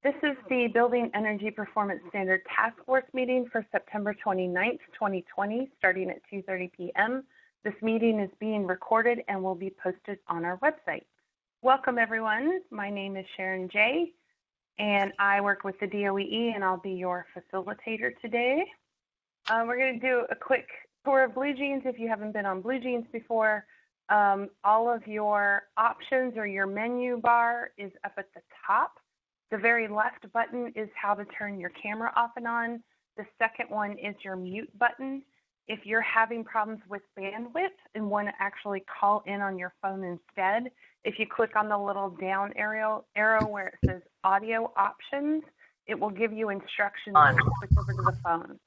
This is the Building Energy Performance Standard Task Force meeting for September 29th, 2020, starting at 2:30 p.m. This meeting is being recorded and will be posted on our website. Welcome, everyone. My name is Sharon J., and I work with the DOEE, and I'll be your facilitator today. We're going to do a quick tour of BlueJeans if you haven't been on BlueJeans before. All of your options or your menu bar is up at the top. The very left button is how to turn your camera off and on. The second one is your mute button. If you're having problems with bandwidth and want to actually call in on your phone instead, if you click on the little down arrow where it says audio options, it will give you instructions to switch over to the phone.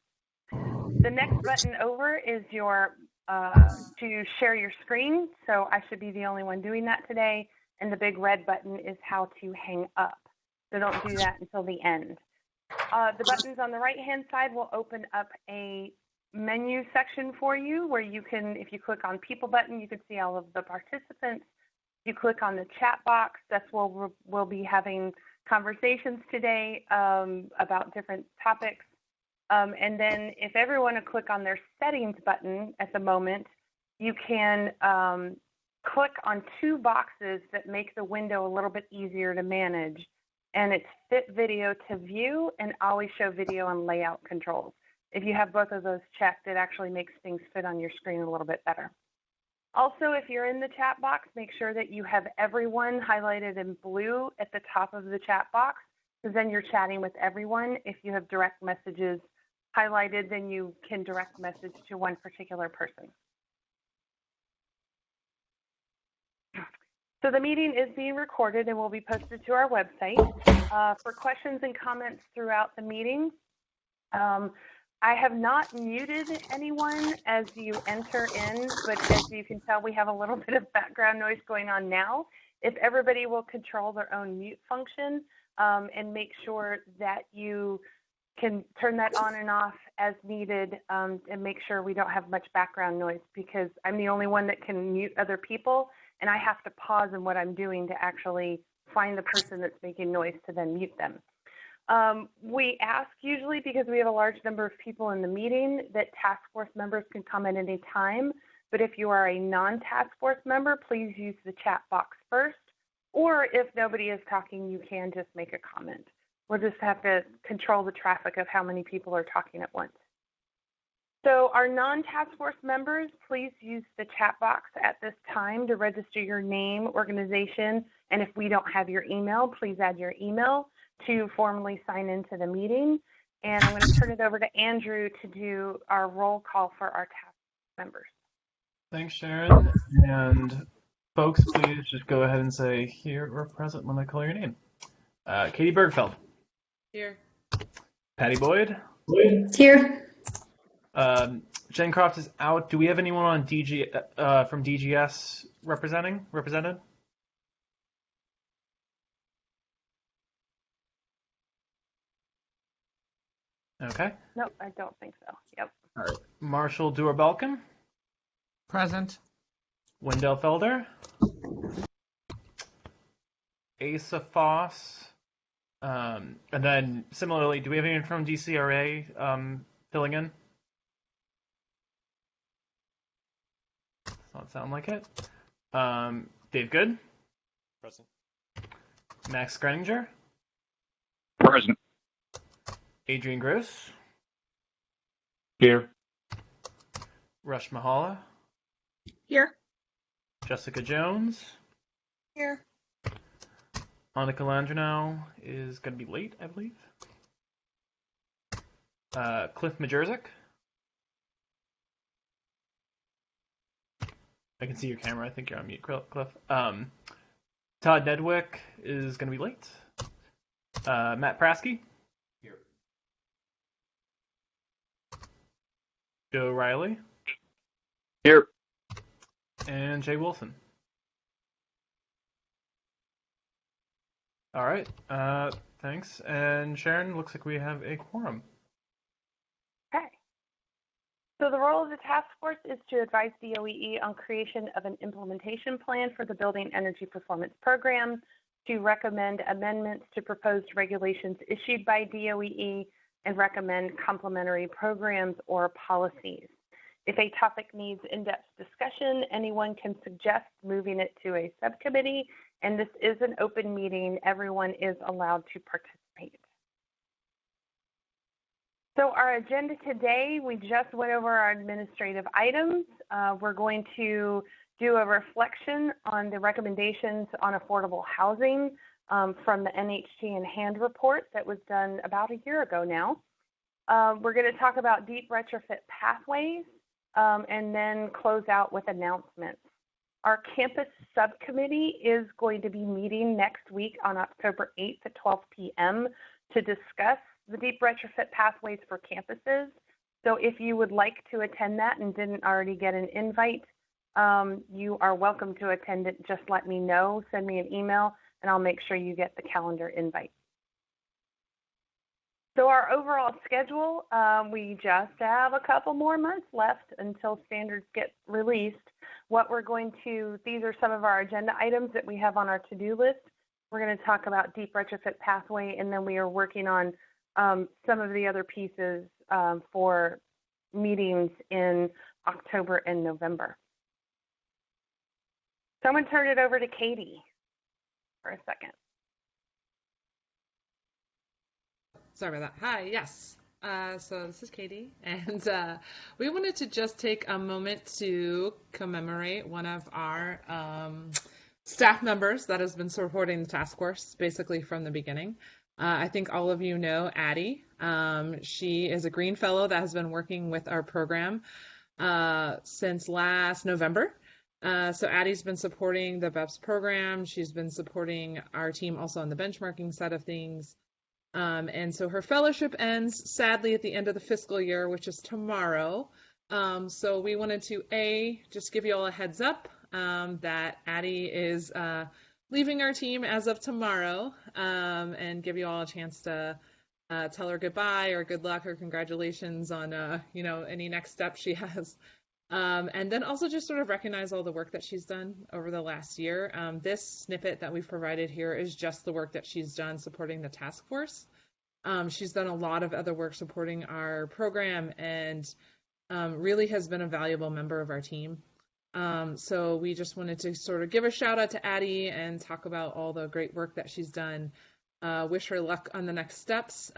The next button over is your to share your screen. So I should be the only one doing that today. And the big red button is how to hang up. So don't do that until the end. The buttons on the right-hand side will open up a menu section for you where you can, if you click on People button, you can see all of the participants. If you click on the chat box, that's where we'll be having conversations today about different topics. And then if everyone will click on their settings button at the moment, you can click on two boxes that make the window a little bit easier to manage. And it's Fit Video to View and Always Show Video and Layout Controls. If you have both of those checked, it actually makes things fit on your screen a little bit better. Also, if you're in the chat box, make sure that you have everyone highlighted in blue at the top of the chat box, because then you're chatting with everyone. If you have direct messages highlighted, then you can direct message to one particular person. So the meeting is being recorded and will be posted to our website. For questions and comments throughout the meeting, I have not muted anyone as you enter in, but as you can tell, we have a little bit of background noise going on now. If everybody will control their own mute function and make sure that you can turn that on and off as needed and make sure we don't have much background noise, because I'm the only one that can mute other people, and I have to pause in what I'm doing to actually find the person that's making noise to then mute them. We ask usually, because we have a large number of people in the meeting, that task force members can come at any time. But if you are a non-task force member, please use the chat box first. Or if nobody is talking, you can just make a comment. We'll just have to control the traffic of how many people are talking at once. So our non-task force members, please use the chat box at this time to register your name, organization, and if we don't have your email, please add your email to formally sign into the meeting. And I'm going to turn it over to Andrew to do our roll call for our task members. Thanks, Sharon. And folks, please just go ahead and say here or present when I call your name. Katie Bergfeld. Here. Patty Boyd. Here. Jen Croft is out. Do we have anyone on from DGS represented? Okay. Nope, I don't think so. Yep. All right. Marshall Duer-Balkin. Present. Wendell Felder. Asa Foss. And then similarly, do we have anyone from DCRA filling in? Does not sound like it. Dave Good. Present. Max Greninger. Present. Adrian Gross. Here. Rush Mahala. Here. Jessica Jones. Here. Monica Landrino is going to be late, I believe. Cliff Majerzik. I can see your camera. I think you're on mute, Cliff. Todd Nedwick is going to be late. Matt Praske. Here. Joe Riley. Here. And Jay Wilson. All right. Thanks. And Sharon, looks like we have a quorum. Okay. So the role of the task force is to advise DOEE on creation of an implementation plan for the Building Energy Performance Program. to recommend amendments to proposed regulations issued by DOEE, and recommend complementary programs or policies. If a topic needs in-depth discussion, anyone can suggest moving it to a subcommittee, and this is an open meeting. Everyone is allowed to participate. So our agenda today, we just went over our administrative items. We're going to do a reflection on the recommendations on affordable housing from the NHT in Hand report that was done about a year ago now. We're going to talk about deep retrofit pathways and then close out with announcements. Our campus subcommittee is going to be meeting next week on October 8th at 12 p.m. to discuss the deep retrofit pathways for campuses. So if you would like to attend that and didn't already get an invite, you are welcome to attend it. Just let me know, send me an email, and I'll make sure you get the calendar invite. So our overall schedule, we just have a couple more months left until standards get released. What we're going to, these are some of our agenda items that we have on our to-do list. We're going to talk about deep retrofit pathway, and then we are working on some of the other pieces for meetings in October and November. So I'm going to turn it over to Katie for a second. Sorry about that. Hi, yes. So this is Katie, and we wanted to just take a moment to commemorate one of our staff members that has been supporting the task force basically from the beginning. I think all of you know Addie. She is a Green Fellow that has been working with our program since last November. So Addie's been supporting the Beps program. She's been supporting our team also on the benchmarking side of things. And so her fellowship ends sadly at the end of the fiscal year, which is tomorrow. So we wanted to just give you all a heads up that Addie is leaving our team as of tomorrow, and give you all a chance to tell her goodbye or good luck or congratulations on any next step she has. And then also just sort of recognize all the work that she's done over the last year. This snippet that we've provided here is just the work that she's done supporting the task force. She's done a lot of other work supporting our program and really has been a valuable member of our team. So we just wanted to sort of give a shout out to Addie and talk about all the great work that she's done. Wish her luck on the next steps.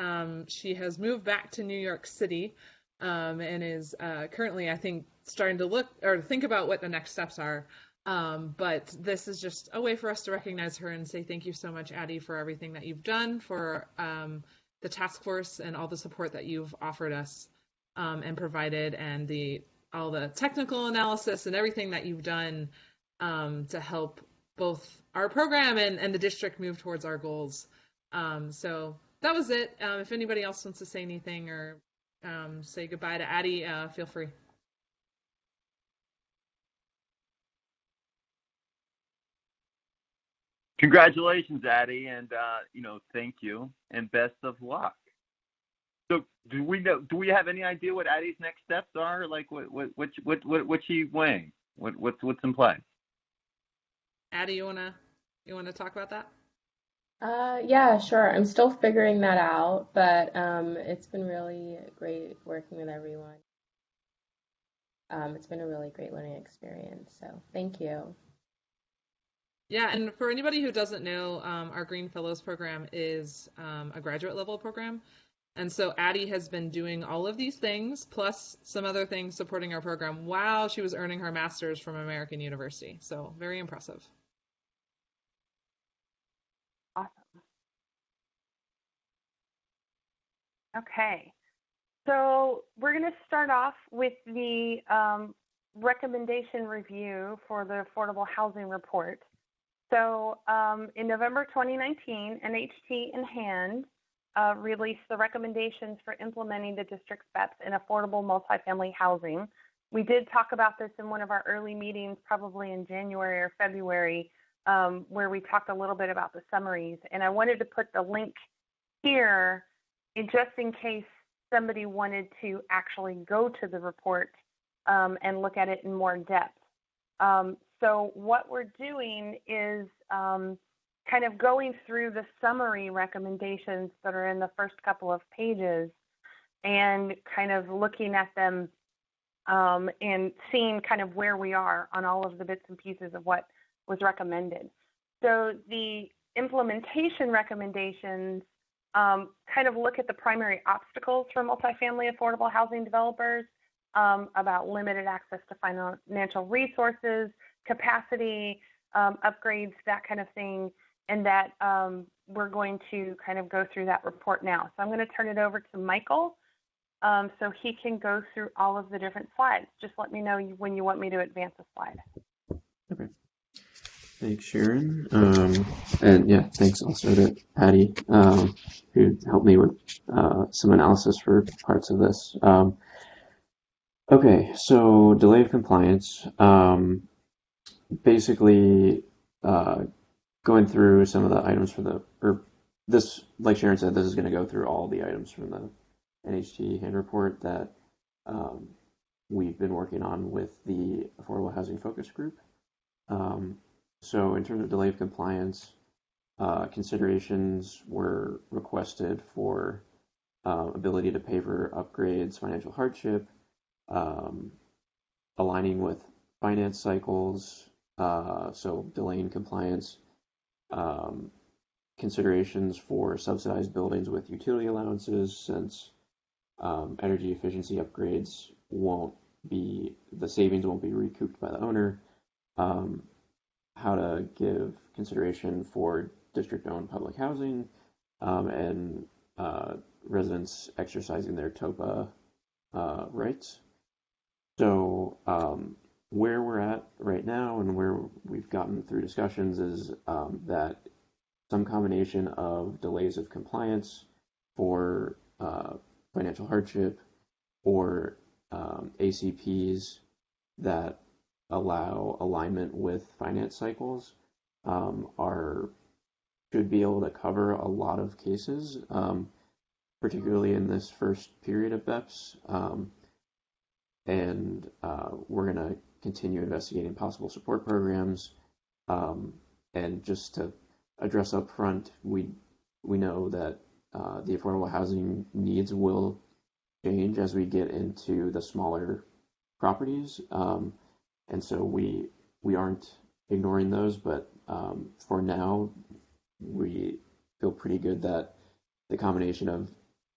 She has moved back to New York City and is currently, I think, starting to look or think about what the next steps are. But this is just a way for us to recognize her and say thank you so much, Addie, for everything that you've done for the task force and all the support that you've offered us and provided, and all the technical analysis and everything that you've done to help both our program and the district move towards our goals. So that was it. If anybody else wants to say anything or say goodbye to Addie, feel free. Congratulations, Addie, and thank you and best of luck. So, do we have any idea what Addie's next steps are? Like, what's she weighing? What's in play? Addie, you wanna talk about that? Yeah, sure. I'm still figuring that out, but it's been really great working with everyone. It's been a really great learning experience, so thank you. Yeah, and for anybody who doesn't know, our Green Fellows program is a graduate level program. And so Addie has been doing all of these things, plus some other things supporting our program while she was earning her master's from American University. So very impressive. Awesome. Okay, so we're going to start off with the recommendation review for the Affordable Housing Report. So in November 2019, NHT in Hand released the recommendations for implementing the district's BEPS in affordable multifamily housing. We did talk about this in one of our early meetings, probably in January or February, where we talked a little bit about the summaries. And I wanted to put the link here just in case somebody wanted to actually go to the report and look at it in more depth. So what we're doing is kind of going through the summary recommendations that are in the first couple of pages and kind of looking at them and seeing kind of where we are on all of the bits and pieces of what was recommended. So the implementation recommendations kind of look at the primary obstacles for multifamily affordable housing developers, about limited access to financial resources, capacity, upgrades, that kind of thing, and that we're going to kind of go through that report now. So I'm going to turn it over to Michael so he can go through all of the different slides. Just let me know when you want me to advance a slide. Okay. Thanks, Sharon. And yeah, thanks also to Patty, who helped me with some analysis for parts of this. Okay, so delay of compliance. Basically, going through some of the items for this, like Sharon said, this is going to go through all the items from the NHT hand report that we've been working on with the Affordable Housing Focus Group. So in terms of delay of compliance, considerations were requested for ability to pay for upgrades, financial hardship, aligning with finance cycles, so delaying compliance, considerations for subsidized buildings with utility allowances, since energy efficiency upgrades the savings won't be recouped by the owner, how to give consideration for district-owned public housing, and residents exercising their TOPA rights. So where we're at right now and where we've gotten through discussions is that some combination of delays of compliance for financial hardship or ACPs that allow alignment with finance cycles should be able to cover a lot of cases, particularly in this first period of BEPS. And we're going to continue investigating possible support programs. And just to address up front, we know that the affordable housing needs will change as we get into the smaller properties. And so we aren't ignoring those, but for now, we feel pretty good that the combination of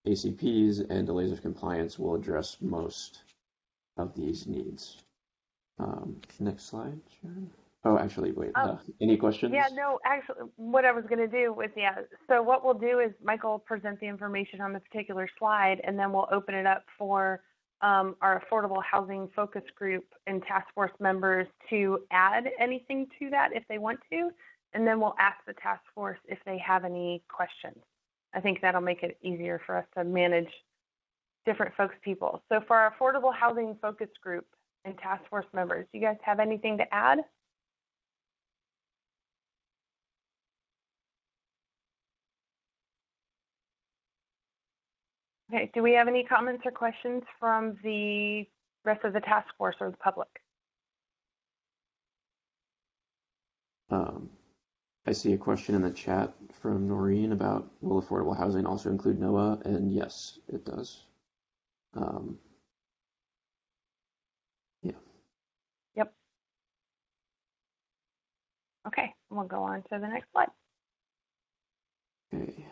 ACPs and delays of compliance will address most of these needs. Next slide, Sharon. Oh, actually, wait. Any questions? Yeah, no, actually, what I was going to do was, so what we'll do is Michael will present the information on the particular slide, and then we'll open it up for our Affordable Housing Focus Group and Task Force members to add anything to that if they want to, and then we'll ask the Task Force if they have any questions. I think that'll make it easier for us to manage different people. So for our Affordable Housing Focus Group and Task Force members, do you guys have anything to add? Okay, do we have any comments or questions from the rest of the task force or the public? I see a question in the chat from Noreen about will affordable housing also include NOAA, and yes, it does. Yeah. Yep. Okay, we'll go on to the next slide. Okay,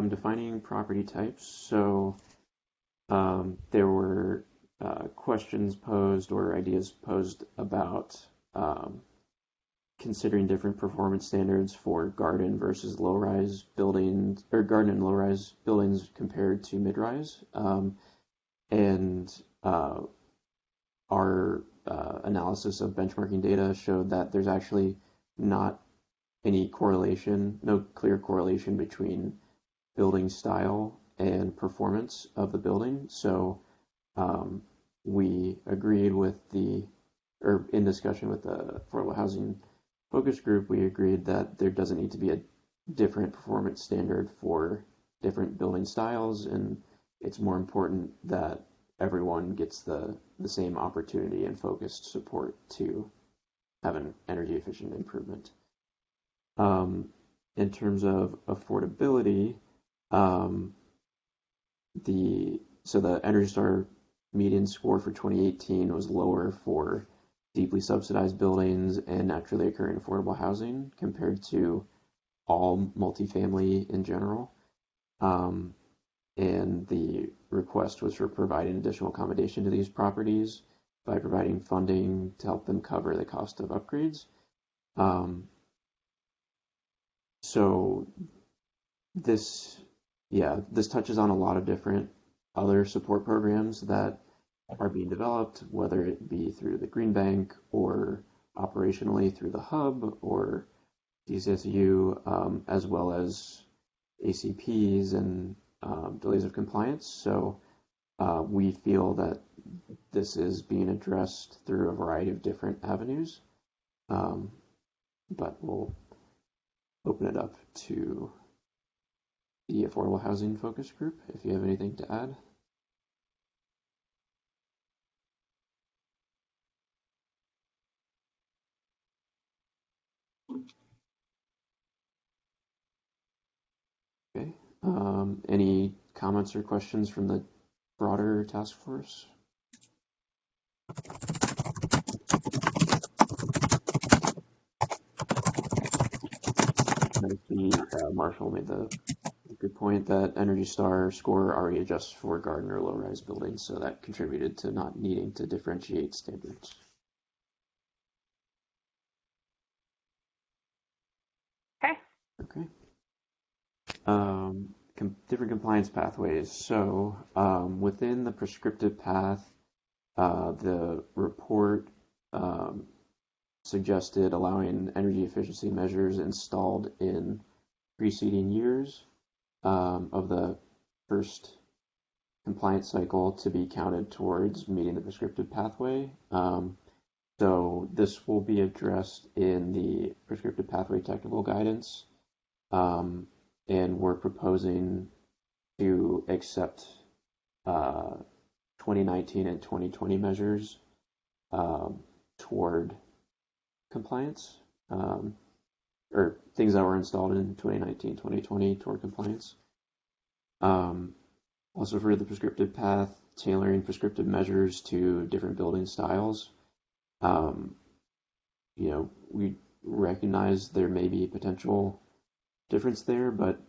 defining property types. So there were questions posed or ideas posed about considering different performance standards for garden versus low-rise buildings, or garden and low-rise buildings compared to mid-rise. And our analysis of benchmarking data showed that there's actually not any correlation, no clear correlation between building style and performance of the building. So we agreed with in discussion with the Affordable Housing Focus Group, we agreed that there doesn't need to be a different performance standard for different building styles, and it's more important that everyone gets the same opportunity and focused support to have an energy efficient improvement. in terms of affordability, the Energy Star median score for 2018 was lower for deeply subsidized buildings and naturally occurring affordable housing compared to all multifamily in general. And the request was for providing additional accommodation to these properties by providing funding to help them cover the cost of upgrades. So this touches on a lot of different other support programs that are being developed, whether it be through the Green Bank or operationally through the Hub or DCSU, as well as ACPs and delays of compliance. So we feel that this is being addressed through a variety of different avenues, but we'll open it up to the Affordable Housing Focus Group if you have anything to add. Okay. Any comments or questions from the broader task force? I see Marshall made the good point that Energy Star score already adjusts for garden or low-rise buildings, so that contributed to not needing to differentiate standards. Okay. Okay. Different compliance pathways. So within the prescriptive path, the report suggested allowing energy efficiency measures installed in preceding years of the first compliance cycle to be counted towards meeting the prescriptive pathway. So this will be addressed in the prescriptive pathway technical guidance. And we're proposing to accept 2019 and 2020 measures toward compliance, or things that were installed in 2019, 2020 toward compliance. Also for the prescriptive path, tailoring prescriptive measures to different building styles. We recognize there may be potential difference there, but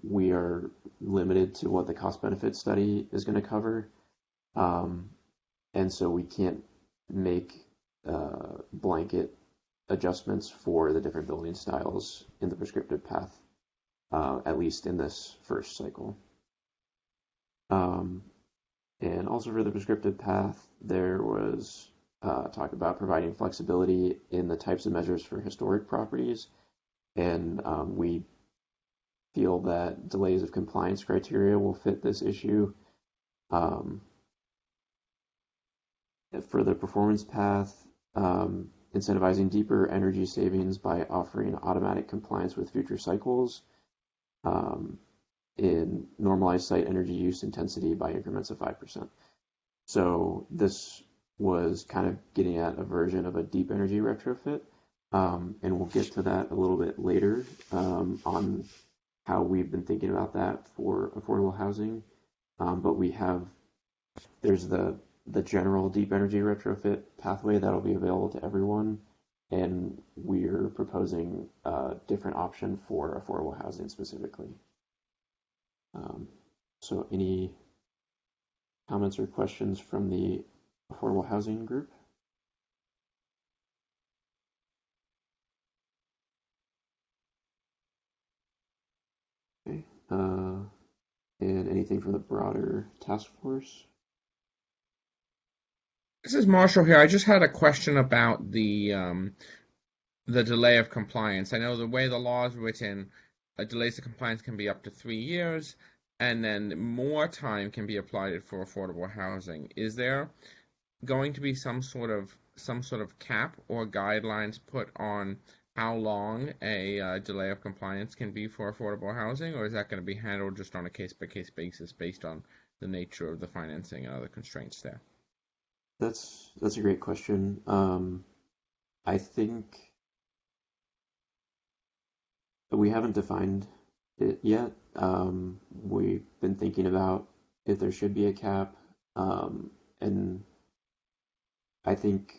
we are limited to what the cost-benefit study is going to cover. And so we can't make blanket adjustments for the different building styles in the prescriptive path, at least in this first cycle. And also for the prescriptive path, there was talk about providing flexibility in the types of measures for historic properties. And we feel that delays of compliance criteria will fit this issue. For the performance path, incentivizing deeper energy savings by offering automatic compliance with future cycles in normalized site energy use intensity by increments of 5%. So this was kind of getting at a version of a deep energy retrofit. And we'll get to that a little bit later on how we've been thinking about that for affordable housing. But there's the general deep energy retrofit pathway that'll be available to everyone. And we're proposing a different option for affordable housing specifically. So any comments or questions from the affordable housing group? Okay. And anything from the broader task force? This is Marshall here. I just had a question about the delay of compliance. I know the way the law is written, delays of compliance can be up to 3 years, and then more time can be applied for affordable housing. Is there going to be some sort of cap or guidelines put on how long a delay of compliance can be for affordable housing, or is that going to be handled just on a case-by-case basis based on the nature of the financing and other constraints there? That's a great question. I think we haven't defined it yet. We've been thinking about if there should be a cap, and I think,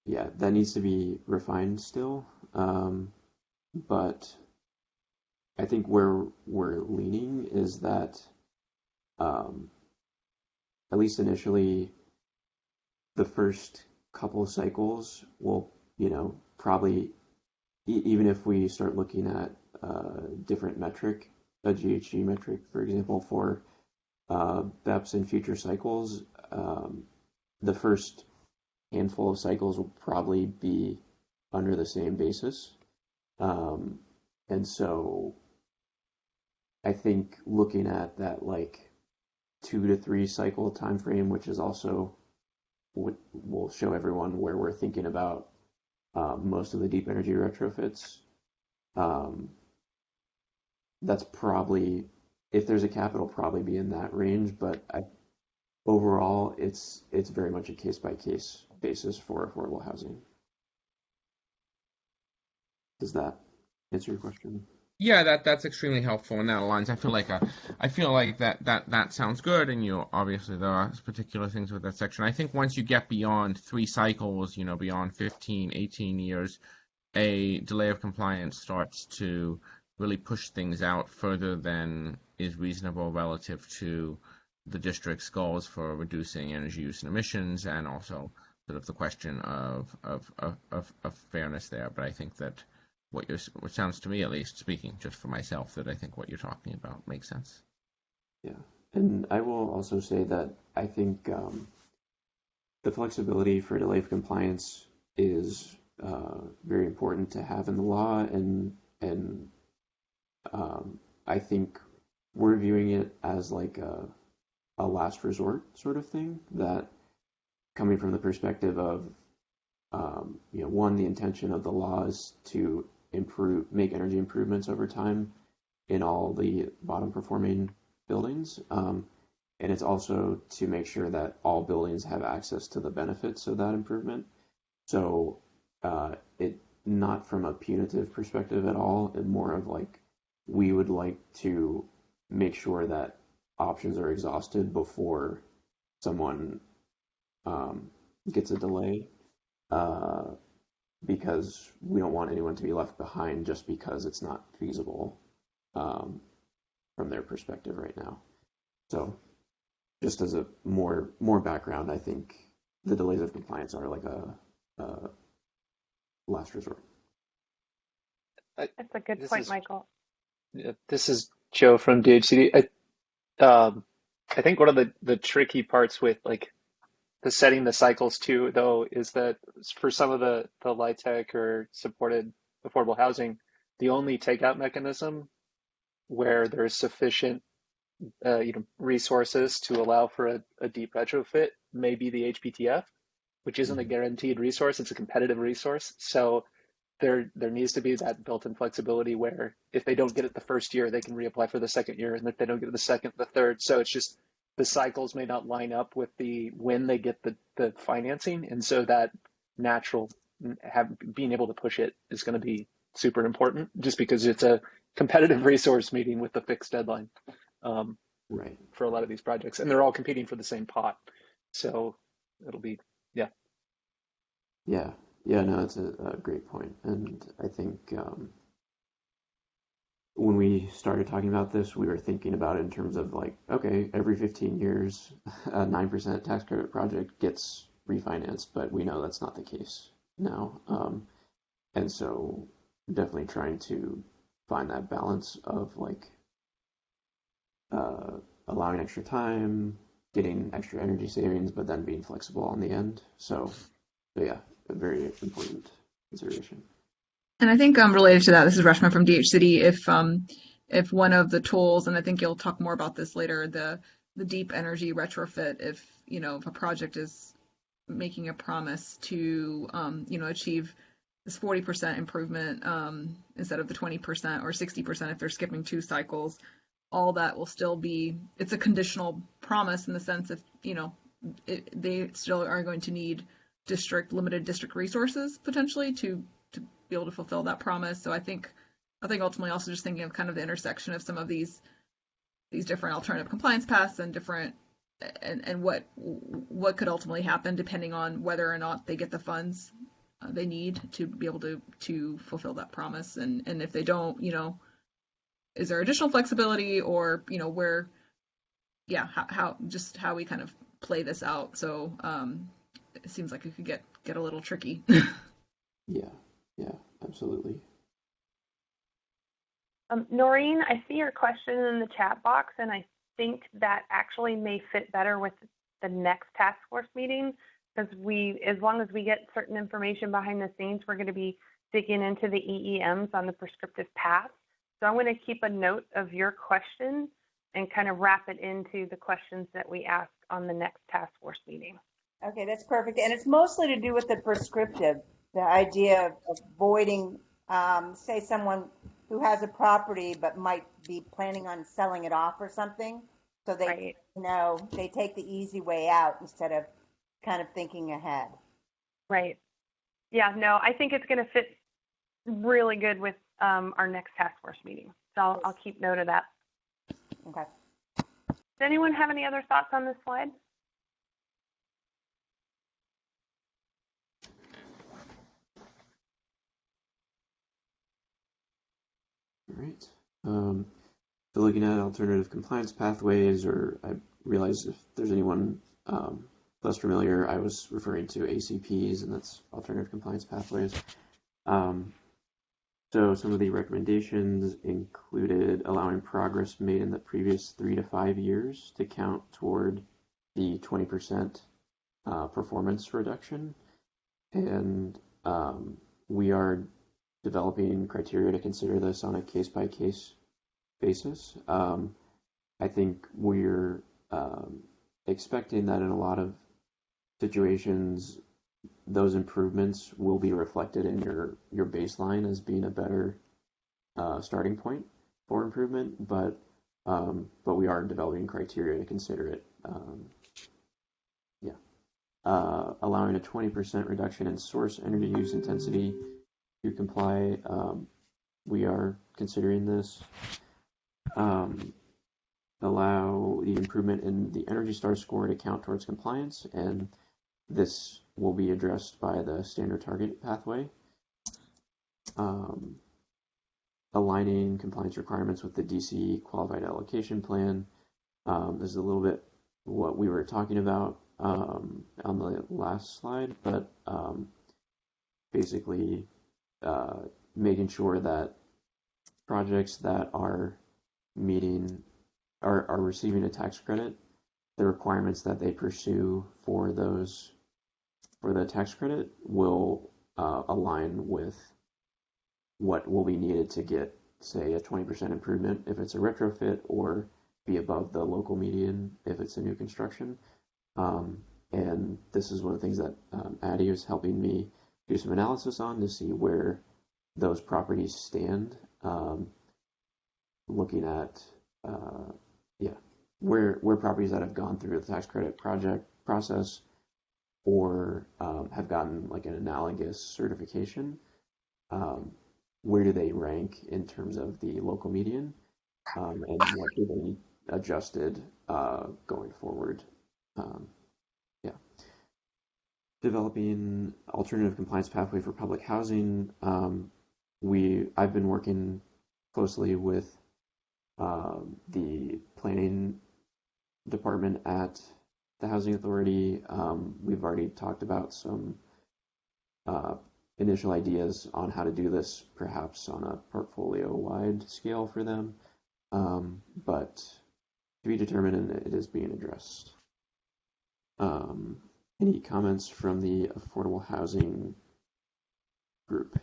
yeah, that needs to be refined still. But I think where we're leaning is that, at least initially, the first couple of cycles will, probably, even if we start looking at different metric, a GHG metric, for example, for BEPS in future cycles, the first handful of cycles will probably be under the same basis. And so I think looking at that like 2 to 3 cycle time frame, which is also will show everyone where we're thinking about most of the deep energy retrofits. That's probably, if there's a cap, it'll probably be in that range, but overall, it's very much a case-by-case basis for affordable housing. Does that answer your question? Yeah, that's extremely helpful in that aligns. I feel like that sounds good, and obviously there are particular things with that section. I think once you get beyond 3 cycles, beyond 15, 18 years, a delay of compliance starts to really push things out further than is reasonable relative to the district's goals for reducing energy use and emissions, and also sort of the question of fairness there. But I think that what sounds to me, at least speaking just for myself, that I think what you're talking about makes sense. Yeah, and I will also say that I think the flexibility for delay of compliance is very important to have in the law, and I think we're viewing it as like a last resort sort of thing, that coming from the perspective of one, the intention of the law is to make energy improvements over time in all the bottom performing buildings, and it's also to make sure that all buildings have access to the benefits of that improvement. So it not from a punitive perspective at all, and more of like, we would like to make sure that options are exhausted before someone gets a delay, because we don't want anyone to be left behind just because it's not feasible from their perspective right now. So just as a more background, I think the delays of compliance are like a last resort. That's a good point, Michael. This is Joe from DHCD. I think one of the tricky parts with like the setting the cycles too, though, is that for some of the LIHTC or supported affordable housing, the only takeout mechanism where there's sufficient resources to allow for a deep retrofit may be the HPTF, which isn't a guaranteed resource; it's a competitive resource. So there needs to be that built-in flexibility where if they don't get it the first year, they can reapply for the second year, and if they don't get it the second, the third. So it's just the cycles may not line up with when they get the financing, and so that natural being able to push it is going to be super important, just because it's a competitive resource meeting with the fixed deadline, right, for a lot of these projects, and they're all competing for the same pot. So it'll be Yeah, no, it's a great point. And I think when we started talking about this, we were thinking about it in terms of like, okay, every 15 years, a 9% tax credit project gets refinanced, but we know that's not the case now. And so definitely trying to find that balance of like allowing extra time, getting extra energy savings, but then being flexible on the end. So yeah, a very important consideration. And I think related to that, this is Reshma from DHCD. If one of the tools, and I think you'll talk more about this later, the deep energy retrofit, if a project is making a promise to achieve this 40% improvement instead of the 20% or 60% if they're skipping 2 cycles, all that will still be, it's a conditional promise in the sense of they still are going to need limited district resources potentially to be able to fulfill that promise. So I think I think ultimately also just thinking of kind of the intersection of some of these different alternative compliance paths and different and what could ultimately happen depending on whether or not they get the funds they need to be able to fulfill that promise, and if they don't, is there additional flexibility, or where, how we kind of play this out. So it seems like it could get a little tricky. Yeah, absolutely. Noreen, I see your question in the chat box, and I think that actually may fit better with the next task force meeting, because as long as we get certain information behind the scenes, we're going to be digging into the EEMs on the prescriptive path. So I'm going to keep a note of your question and kind of wrap it into the questions that we ask on the next task force meeting. Okay, that's perfect. And it's mostly to do with the prescriptive, the idea of avoiding, say, someone who has a property but might be planning on selling it off or something. So they, Right. They take the easy way out instead of kind of thinking ahead. Right. Yeah, no, I think it's going to fit really good with our next task force meeting. So I'll keep note of that. Okay. Does anyone have any other thoughts on this slide? All right. So looking at alternative compliance pathways, or I realize if there's anyone less familiar, I was referring to ACPs, and that's alternative compliance pathways. So some of the recommendations included allowing progress made in the previous 3 to 5 years to count toward the 20% performance reduction. And we are developing criteria to consider this on a case-by-case basis. I think we're expecting that in a lot of situations, those improvements will be reflected in your baseline as being a better starting point for improvement, but we are developing criteria to consider it. Allowing a 20% reduction in source energy use intensity to comply. We are considering this. Allow the improvement in the Energy Star score to count towards compliance, and this will be addressed by the standard target pathway. Aligning compliance requirements with the DC qualified allocation plan. This is a little bit what we were talking about on the last slide, but basically making sure that projects that are receiving a tax credit, the requirements that they pursue for the tax credit will align with what will be needed to get, say, a 20% improvement if it's a retrofit, or be above the local median if it's a new construction. And this is one of the things that Addie is helping me do some analysis on to see where those properties stand. Looking at where properties that have gone through the tax credit project process or have gotten like an analogous certification, where do they rank in terms of the local median, and what do they need adjusted going forward. Developing alternative compliance pathway for public housing. I've been working closely with the planning department at the Housing Authority. We've already talked about some initial ideas on how to do this, perhaps on a portfolio-wide scale for them, but to be determined, and it is being addressed. Any comments from the affordable housing group?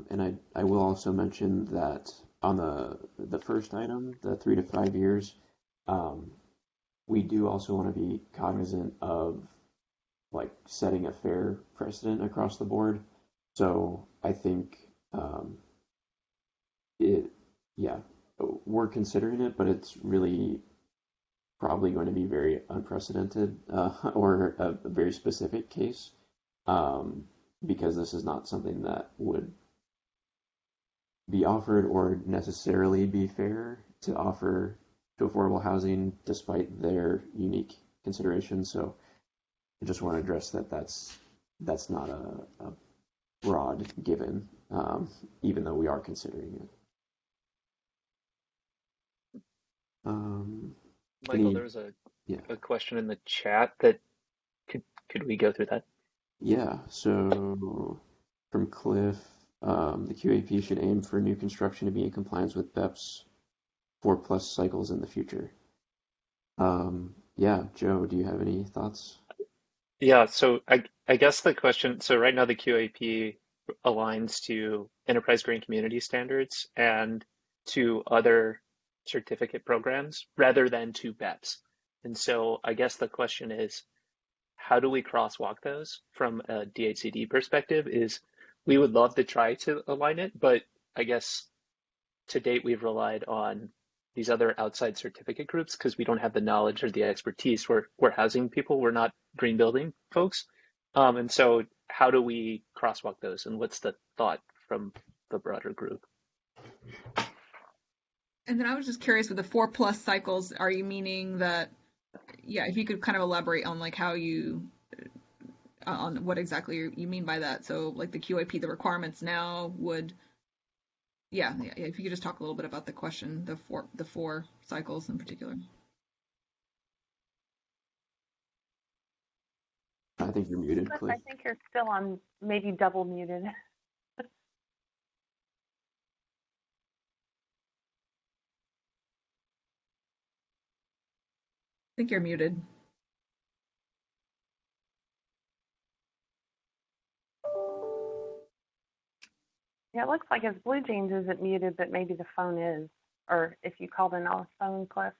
And I will also mention that on the first item, the 3 to 5 years, we do also want to be cognizant of like setting a fair precedent across the board. So I think we're considering it, but it's really probably going to be very unprecedented or a very specific case, because this is not something that would be offered or necessarily be fair to offer to affordable housing despite their unique considerations. So I just want to address that that's not a broad given, even though we are considering it. Michael, there was a question in the chat that could we go through that? Yeah, so from Cliff, the QAP should aim for new construction to be in compliance with BEPS 4+ cycles in the future. Yeah, Joe, do you have any thoughts? Yeah, so I guess the question, so right now the QAP aligns to enterprise green community standards and to other certificate programs rather than to BEPS. And so I guess the question is, how do we crosswalk those from a DHCD perspective? Is we would love to try to align it, but I guess to date we've relied on these other outside certificate groups because we don't have the knowledge or the expertise. We're housing people, we're not green building folks. And so how do we crosswalk those? And what's the thought from the broader group? And then I was just curious with the 4+ cycles, are you meaning that, yeah, if you could kind of elaborate on like how you, on what exactly you mean by that. So like the QAP, the requirements now would, yeah, if you could just talk a little bit about the question, the four cycles in particular. I think you're muted, Cliff. I think you're still on, maybe double muted. I think you're muted. Yeah, it looks like his Blue Jeans isn't muted, but maybe the phone is. Or if you called in on a phone, Cliff.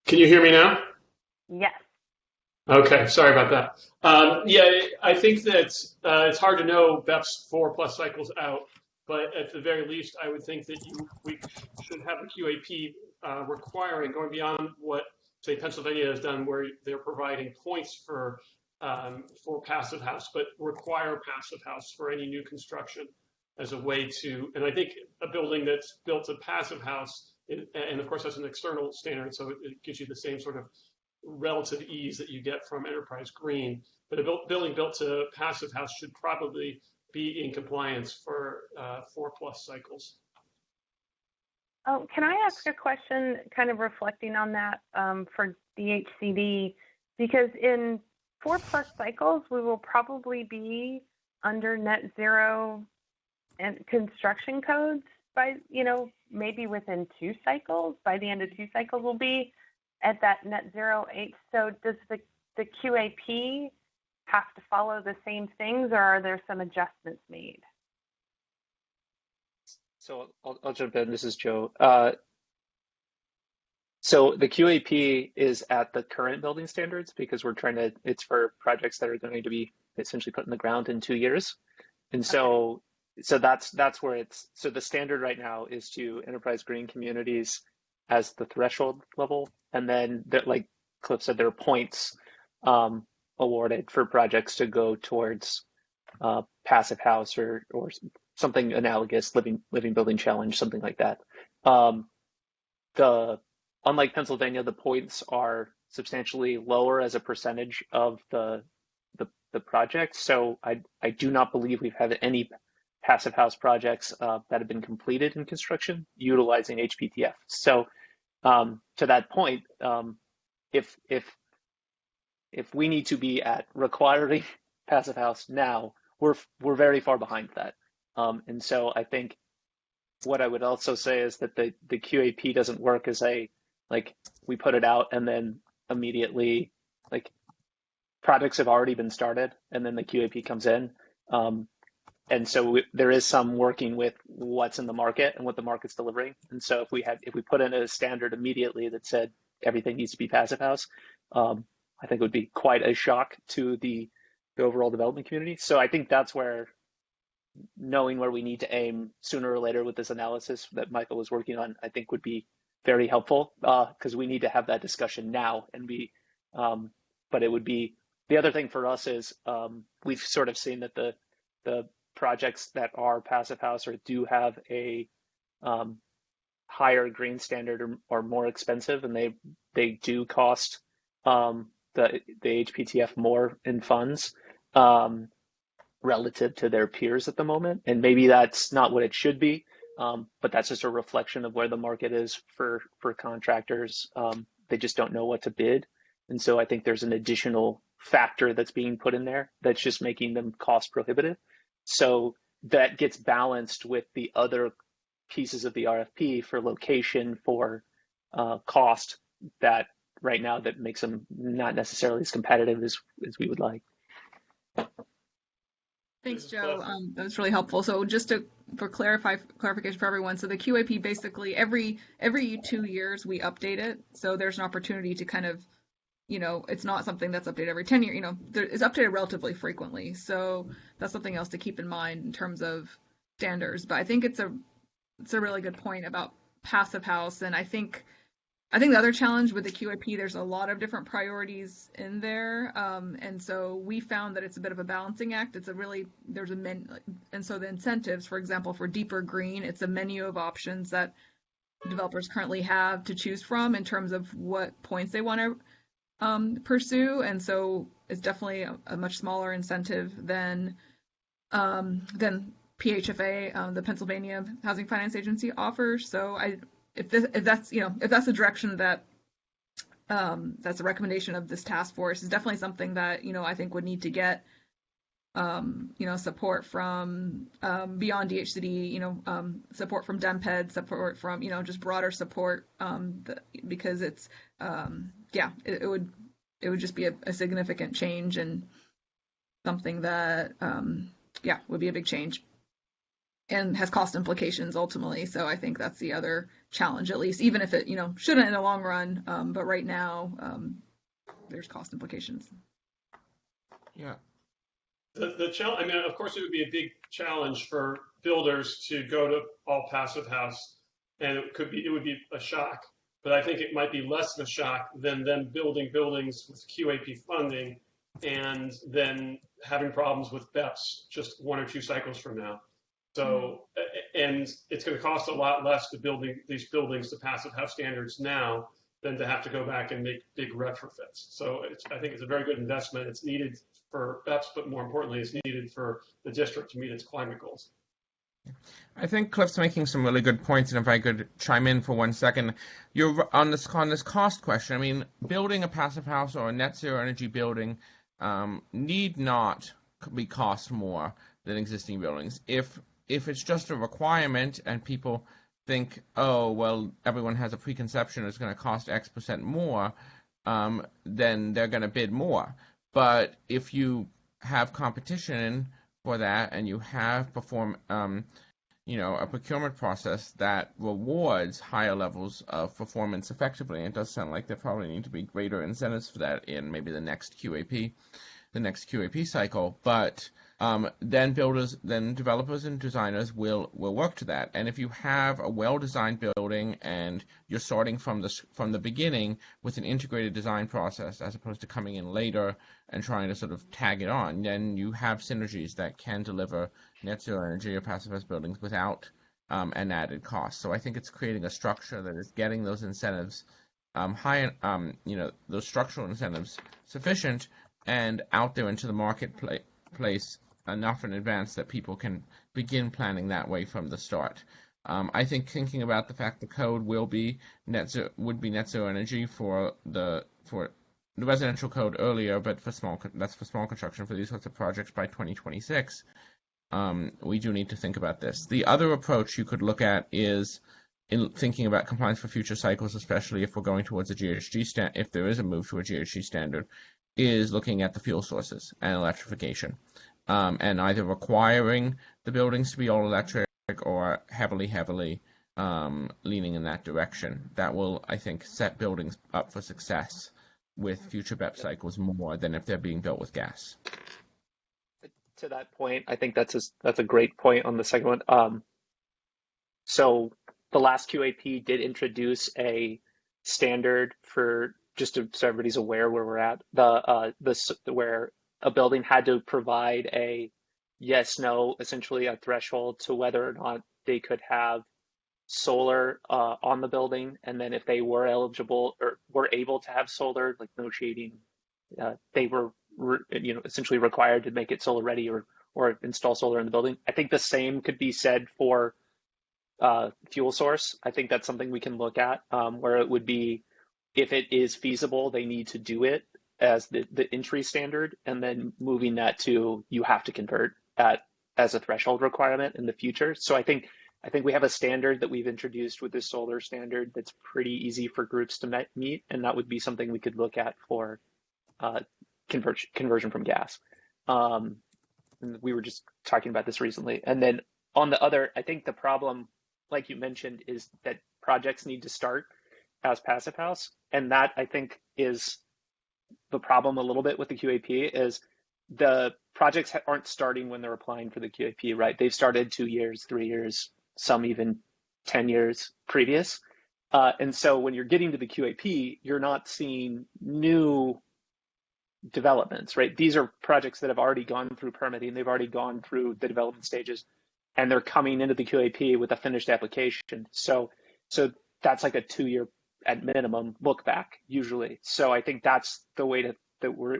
Can you hear me now? Yes. Okay, sorry about that. Yeah, I think that it's hard to know BEPS 4+ cycles out, but at the very least, I would think that we should have a QAP requiring, going beyond what, say, Pennsylvania has done, where they're providing points for passive house, but require passive house for any new construction as a way to, and I think a building that's built to passive house, and of course that's an external standard, so it gives you the same sort of relative ease that you get from enterprise green, but a building built to passive house should probably be in compliance for 4+ cycles. Oh, can I ask a question kind of reflecting on that for DHCD? Because in 4+ cycles, we will probably be under net zero and construction codes by, maybe within 2 cycles. By the end of 2 cycles, we'll be at that net zero 8. So does the QAP have to follow the same things, or are there some adjustments made? So I'll jump in. This is Joe. So the QAP is at the current building standards because it's for projects that are going to be essentially put in the ground in 2 years. And so that's where so the standard right now is to enterprise green communities as the threshold level. And then like Cliff said, there are points awarded for projects to go towards passive house or something analogous, living building challenge, something like that. Unlike Pennsylvania, the points are substantially lower as a percentage of the project. So I do not believe we've had any passive house projects that have been completed in construction utilizing HPTF. So to that point, if we need to be at requiring passive house now, we're very far behind that. And so I think what I would also say is that the QAP doesn't work as we put it out and then immediately projects have already been started and then the QAP comes in. And so there is some working with what's in the market and what the market's delivering. And so if we put in a standard immediately that said everything needs to be passive house, I think it would be quite a shock to the overall development community. So I think that's where knowing where we need to aim sooner or later with this analysis that Michael was working on, I think would be very helpful, because we need to have that discussion now. And but it would be, the other thing for us is we've sort of seen that the projects that are passive house or do have a higher green standard are more expensive, and they do cost the HPTF more in funds relative to their peers at the moment. And maybe that's not what it should be, but that's just a reflection of where the market is for contractors. They just don't know what to bid. And so I think there's an additional factor that's being put in there that's just making them cost prohibitive. So that gets balanced with the other pieces of the RFP for location, for cost, that right now that makes them not necessarily as competitive as we would like. Thanks, Joe. That was really helpful. So just for clarification for everyone, so the QAP basically every 2 years we update it. So there's an opportunity to kind of, it's not something that's updated every 10 years. It's updated relatively frequently. So that's something else to keep in mind in terms of standards. But I think it's a really good point about passive house. And I think the other challenge with the QAP, there's a lot of different priorities in there. And so we found that it's a bit of a balancing act. And so the incentives, for example, for deeper green, it's a menu of options that developers currently have to choose from in terms of what points they want to pursue. And so it's definitely a much smaller incentive than PHFA, the Pennsylvania Housing Finance Agency, offers. So if that's the direction that that's a recommendation of this task force, is definitely something that I think would need to get support from beyond DHCD, support from DEMPED, support from just broader support, because it's it would just be a significant change, and something that would be a big change and has cost implications ultimately. So I think that's the other challenge, at least, even if it shouldn't in the long run, but right now there's cost implications. Yeah. The challenge, I mean, of course, it would be a big challenge for builders to go to all passive house, and it would be a shock. But I think it might be less of a shock than them building buildings with QAP funding and then having problems with BEPS just 1 or 2 cycles from now. So, and it's going to cost a lot less to build these buildings to passive house standards now than to have to go back and make big retrofits. So I think it's a very good investment. It's needed for BEPS, but more importantly, it's needed for the district to meet its climate goals. I think Cliff's making some really good points, and if I could chime in for 1 second, you're on this cost question. I mean, building a passive house or a net zero energy building need not be cost more than existing buildings. If it's just a requirement and people think, oh, well, everyone has a preconception it's going to cost X percent more, then they're going to bid more. But if you have competition for that and you have a procurement process that rewards higher levels of performance effectively, and it does sound like there probably need to be greater incentives for that in maybe the next QAP cycle, but then developers and designers will work to that. And if you have a well-designed building and you're starting from the beginning with an integrated design process as opposed to coming in later and trying to sort of tag it on, then you have synergies that can deliver net zero energy or passive house buildings without an added cost. So I think it's creating a structure that is getting those incentives those structural incentives sufficient and out there into the marketplace enough in advance that people can begin planning that way from the start. I think thinking about the fact the code would be net zero energy for the residential code earlier, but that's for small construction for these sorts of projects by 2026. We do need to think about this. The other approach you could look at is in thinking about compliance for future cycles, especially if we're going towards a GHG if there is a move to a GHG standard, is looking at the fuel sources and electrification, and either requiring the buildings to be all electric or heavily leaning in that direction. That will, I think, set buildings up for success with future BEPS cycles more than if they're being built with gas. to that point, I think that's a great point on the second one. So the last QAP did introduce a standard for, so everybody's aware where we're at, where a building had to provide a yes, no, essentially a threshold to whether or not they could have solar on the building, and then if they were eligible or were able to have solar, like no shading, they were essentially required to make it solar ready or install solar in the building. I think the same could be said for fuel source. I think that's something we can look at, where it would be, if it is feasible, they need to do it as the entry standard, and then moving that to you have to convert as a threshold requirement in the future. So I think we have a standard that we've introduced with this solar standard that's pretty easy for groups to meet, and that would be something we could look at for conversion from gas. And we were just talking about this recently. And then on the other, I think the problem, like you mentioned, is that projects need to start as Passive House. And that, I think, is the problem a little bit with the QAP, is the projects aren't starting when they're applying for the QAP, right? They've started 2 years, 3 years, some even 10 years previous. And so when you're getting to the QAP, you're not seeing new developments, right? These are projects that have already gone through permitting, they've already gone through the development stages, and they're coming into the QAP with a finished application. So that's like a 2-year at minimum look back usually. So I think that's the way that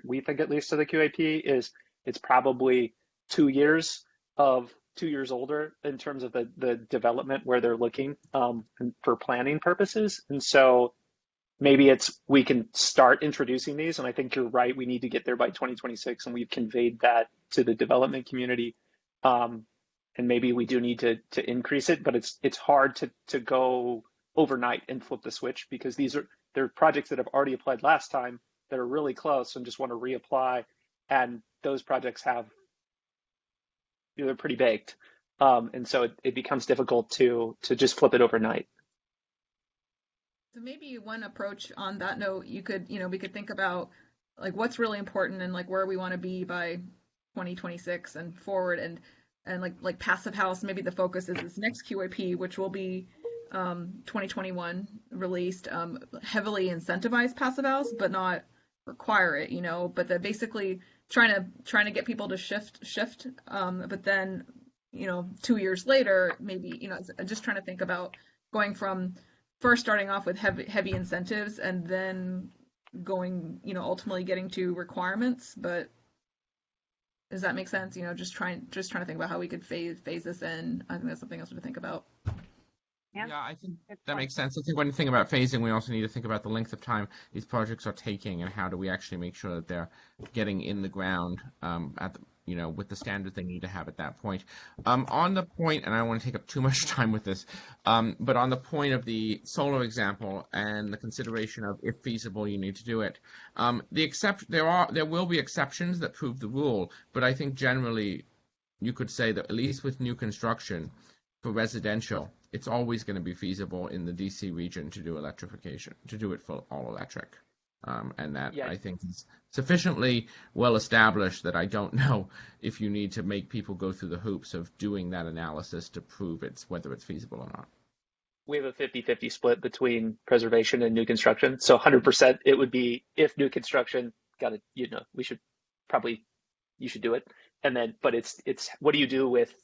we think, at least, to the QAP, is it's probably 2 years older in terms of the development where they're looking for planning purposes. And so maybe we can start introducing these, and I think you're right, we need to get there by 2026, and we've conveyed that to the development community. And maybe we do need to increase it, but it's hard to go overnight and flip the switch, because they're projects that have already applied last time that are really close and just want to reapply, and those projects they're pretty baked. And so it becomes difficult to just flip it overnight. So maybe one approach on that note, we could think about like what's really important and like where we want to be by 2026 and forward, and like Passive House, maybe the focus is this next QAP, which will be 2021 released, heavily incentivize Passive House, but not require it, but they're basically trying to get people to shift, but then 2 years later, maybe, just trying to think about going from first starting off with heavy incentives and then going, ultimately getting to requirements. But does that make sense? Just trying to think about how we could phase this in. I think that's something else to think about. Yeah, I think that makes sense. I think when you think about phasing, we also need to think about the length of time these projects are taking, and how do we actually make sure that they're getting in the ground with the standards they need to have at that point. On the point, and I don't want to take up too much time with this, but on the point of the solar example and the consideration of if feasible, you need to do it. There will be exceptions that prove the rule, but I think generally you could say that at least with new construction for residential, it's always going to be feasible in the DC region to do electrification, to do it for all electric. And that, yeah, I think is sufficiently well established that I don't know if you need to make people go through the hoops of doing that analysis to prove whether it's feasible or not. We have a 50-50 split between preservation and new construction. So 100% it would be, if new construction you should do it. And then, but it's what do you do with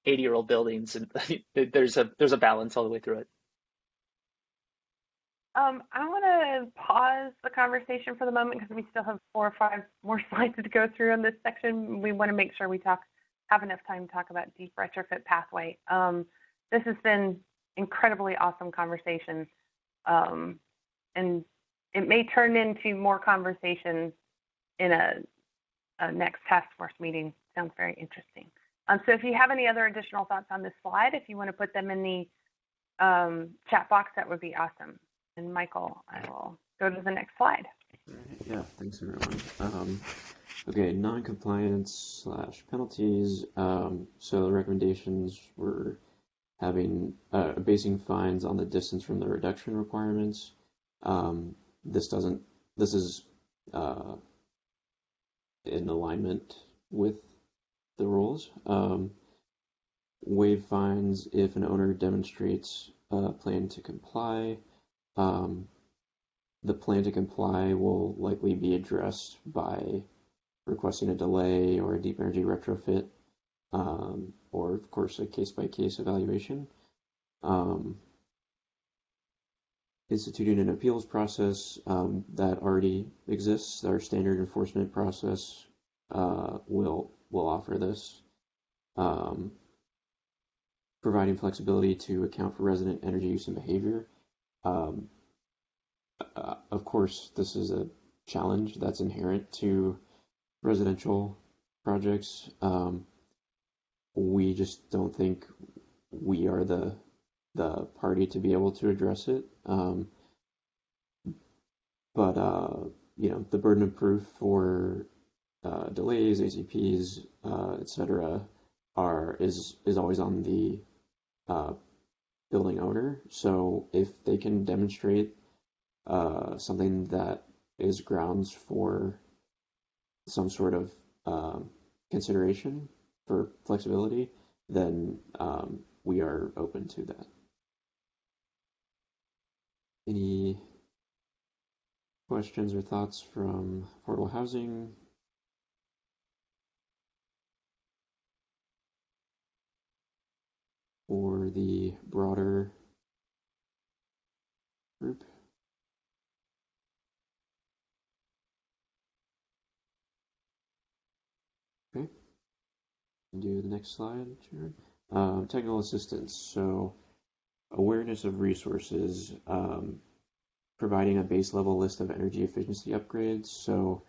80-year-old buildings? And there's a balance all the way through it. I want to pause the conversation for the moment because we still have 4 or 5 more slides to go through in this section. We want to make sure we have enough time to talk about deep retrofit pathway. This has been incredibly awesome conversation, and it may turn into more conversations in a next task force meeting. Sounds very interesting. So if you have any other additional thoughts on this slide, if you want to put them in the chat box, that would be awesome. And Michael, I will go to the next slide. Yeah, thanks everyone. Okay, non-compliance / penalties. So the recommendations were basing fines on the distance from the reduction requirements. This is in alignment with the rules. Waive fines if an owner demonstrates a plan to comply. The plan to comply will likely be addressed by requesting a delay or a deep energy retrofit, or of course a case-by-case evaluation. Instituting an appeals process that already exists. Our standard enforcement process will offer this. Providing flexibility to account for resident energy use and behavior. Of course, this is a challenge that's inherent to residential projects. We just don't think we are the party to be able to address it. But the burden of proof for delays, ACPs, etc., is always on the building owner. So if they can demonstrate something that is grounds for some sort of consideration for flexibility, then we are open to that. Any questions or thoughts from affordable housing? Or the broader group? Okay. Do the next slide, Sharon. Technical assistance. So awareness of resources, providing a base level list of energy efficiency upgrades. So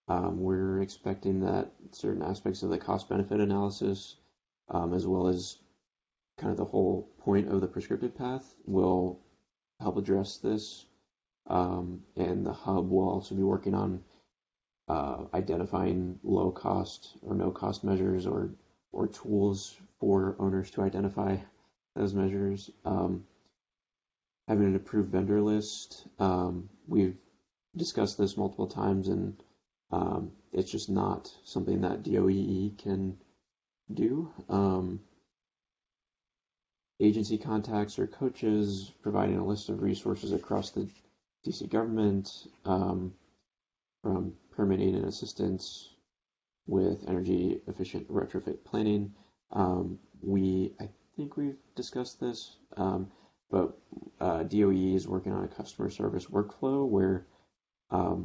we're expecting that certain aspects of the cost benefit analysis, as well as kind of the whole point of the prescriptive path, will help address this. And the hub will also be working on identifying low cost or no cost measures or tools for owners to identify those measures. Having an approved vendor list. We've discussed this multiple times, and it's just not something that DOEE can do. Agency contacts or coaches, providing a list of resources across the DC government, from permitting and assistance with energy efficient retrofit planning. I think we've discussed this, but DOE is working on a customer service workflow where, I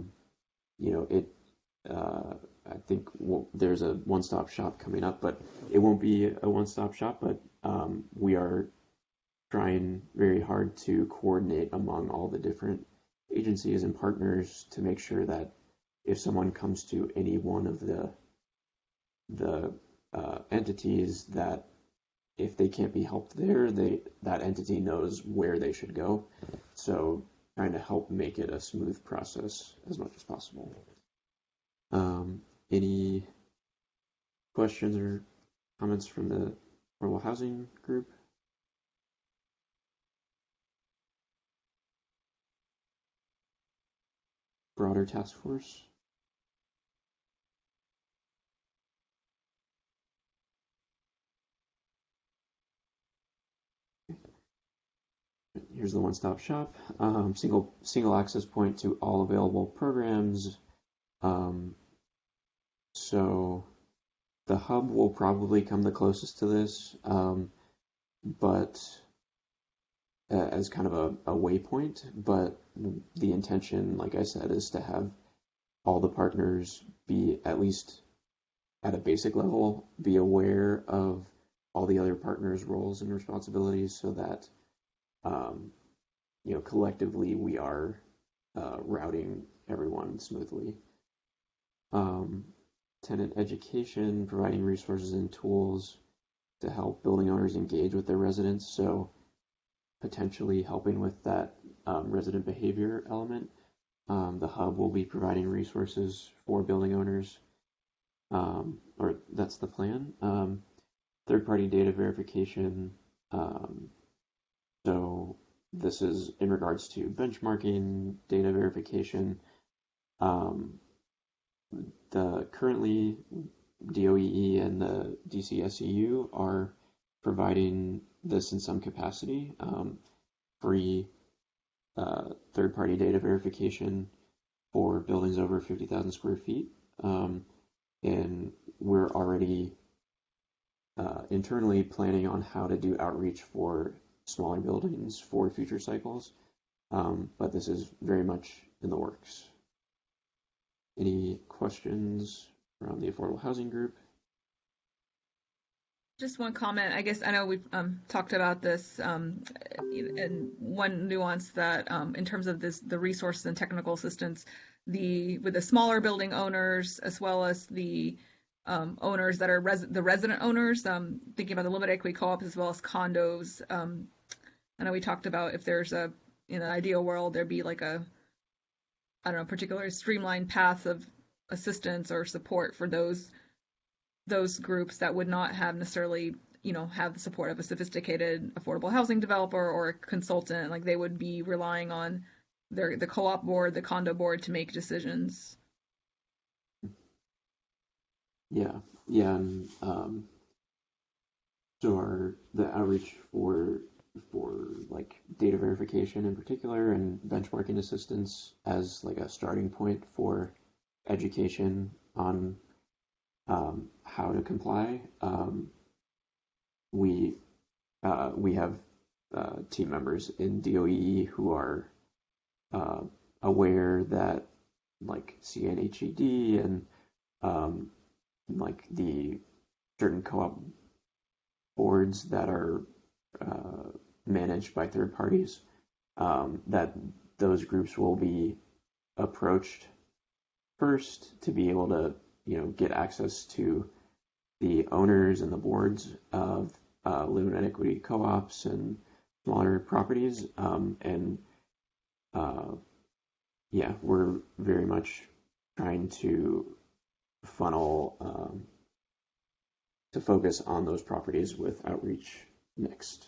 think there's a one-stop shop coming up, but it won't be a one-stop shop, but we are trying very hard to coordinate among all the different agencies and partners to make sure that if someone comes to any one of the entities, that if they can't be helped there, that entity knows where they should go. So trying to help make it a smooth process as much as possible. Any questions or comments from the affordable housing group? Broader task force? Here's the one-stop shop. Single access point to all available programs. So the hub will probably come the closest to this, but as kind of a waypoint. But the intention, like I said, is to have all the partners be, at least at a basic level, be aware of all the other partners' roles and responsibilities, so that collectively we are routing everyone smoothly. Tenant education, providing resources and tools to help building owners engage with their residents. So potentially helping with that resident behavior element. The hub will be providing resources for building owners, or that's the plan. Third-party data verification. So this is in regards to benchmarking, data verification. Currently DOEE and the DCSEU are providing this in some capacity, free third-party data verification for buildings over 50,000 square feet. And we're already internally planning on how to do outreach for smaller buildings for future cycles. But this is very much in the works. Any questions around the affordable housing group? Just one comment. I guess I know we've talked about this, and one nuance that in terms of the resources and technical assistance, with the smaller building owners as well as the owners that are the resident owners, thinking about the limited equity co-ops as well as condos. I know we talked about if there's in an ideal world there'd be like a, I don't know, particular streamlined path of assistance or support for those groups that would not have necessarily, have the support of a sophisticated affordable housing developer or a consultant. Like they would be relying on the co-op board, the condo board to make decisions. Yeah, and so the outreach for like data verification in particular and benchmarking assistance as like a starting point for education on how to comply. We have team members in DOE who are aware that like CNHED and like the certain co-op boards that are managed by third parties, that those groups will be approached first to be able to get access to the owners and the boards of limited equity co-ops and smaller properties. Yeah, we're very much trying to funnel to focus on those properties with outreach next.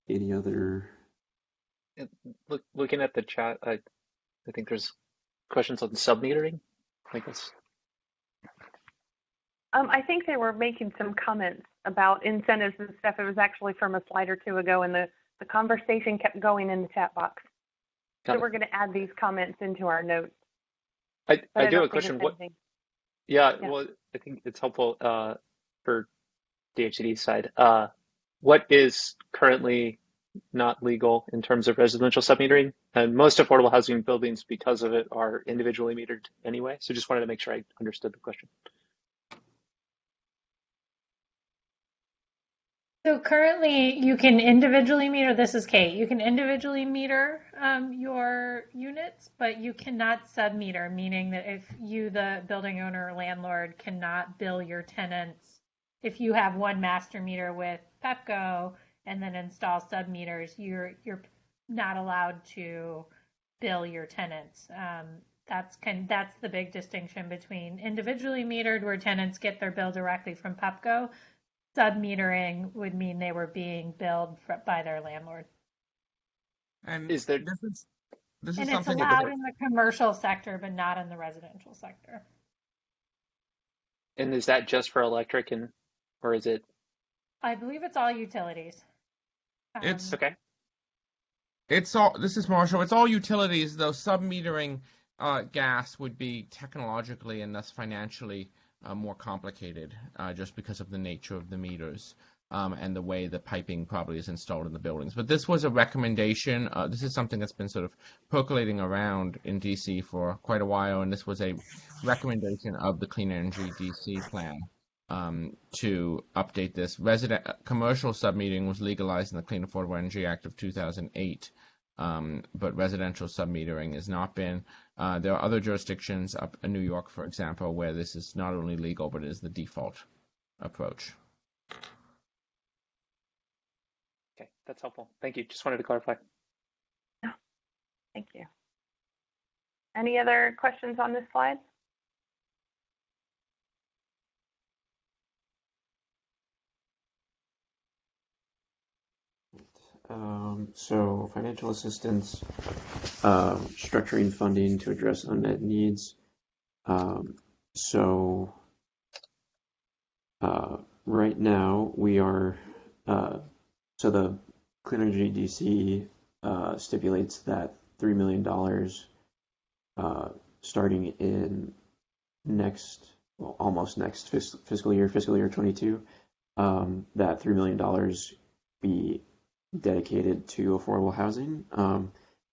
Any other? Looking at the chat, I think there's questions on sub-metering, I guess. I think they were making some comments about incentives and stuff. It was actually from a slide or two ago, and the conversation kept going in the chat box. So we're going to add these comments into our notes. I do have a question. Yeah, well, I think it's helpful for DHCD side. What is currently not legal in terms of residential submetering? And most affordable housing buildings, because of it, are individually metered anyway. So just wanted to make sure I understood the question. So currently you can individually meter, this is Kate, you can individually meter your units, but you cannot submeter, meaning that if you, the building owner or landlord, cannot bill your tenants, if you have one master meter with PEPCO and then install submeters, you're not allowed to bill your tenants. That's the big distinction between individually metered, where tenants get their bill directly from PEPCO. Submetering would mean they were being billed by their landlord. And is there this is and something it's allowed in the commercial sector, but not in the residential sector. And is that just for electric, or is it? I believe it's all utilities. It's okay. It's all. This is Marshall. It's all utilities, though. Submetering gas would be technologically and thus financially more complicated, just because of the nature of the meters and the way the piping probably is installed in the buildings. But this was a recommendation. This is something that's been sort of percolating around in DC for quite a while, and this was a recommendation of the Clean Energy DC plan to update this. Commercial submetering was legalized in the Clean Affordable Energy Act of 2008. But residential submetering has not been. There are other jurisdictions up in New York, for example, where this is not only legal, but it is the default approach. Okay, that's helpful. Thank you. Just wanted to clarify. No, thank you. Any other questions on this slide? So financial assistance, structuring funding to address unmet needs. So right now we are, so the Clean Energy DC stipulates that $3 million starting in almost next fiscal year 22, that $3 million be dedicated to affordable housing.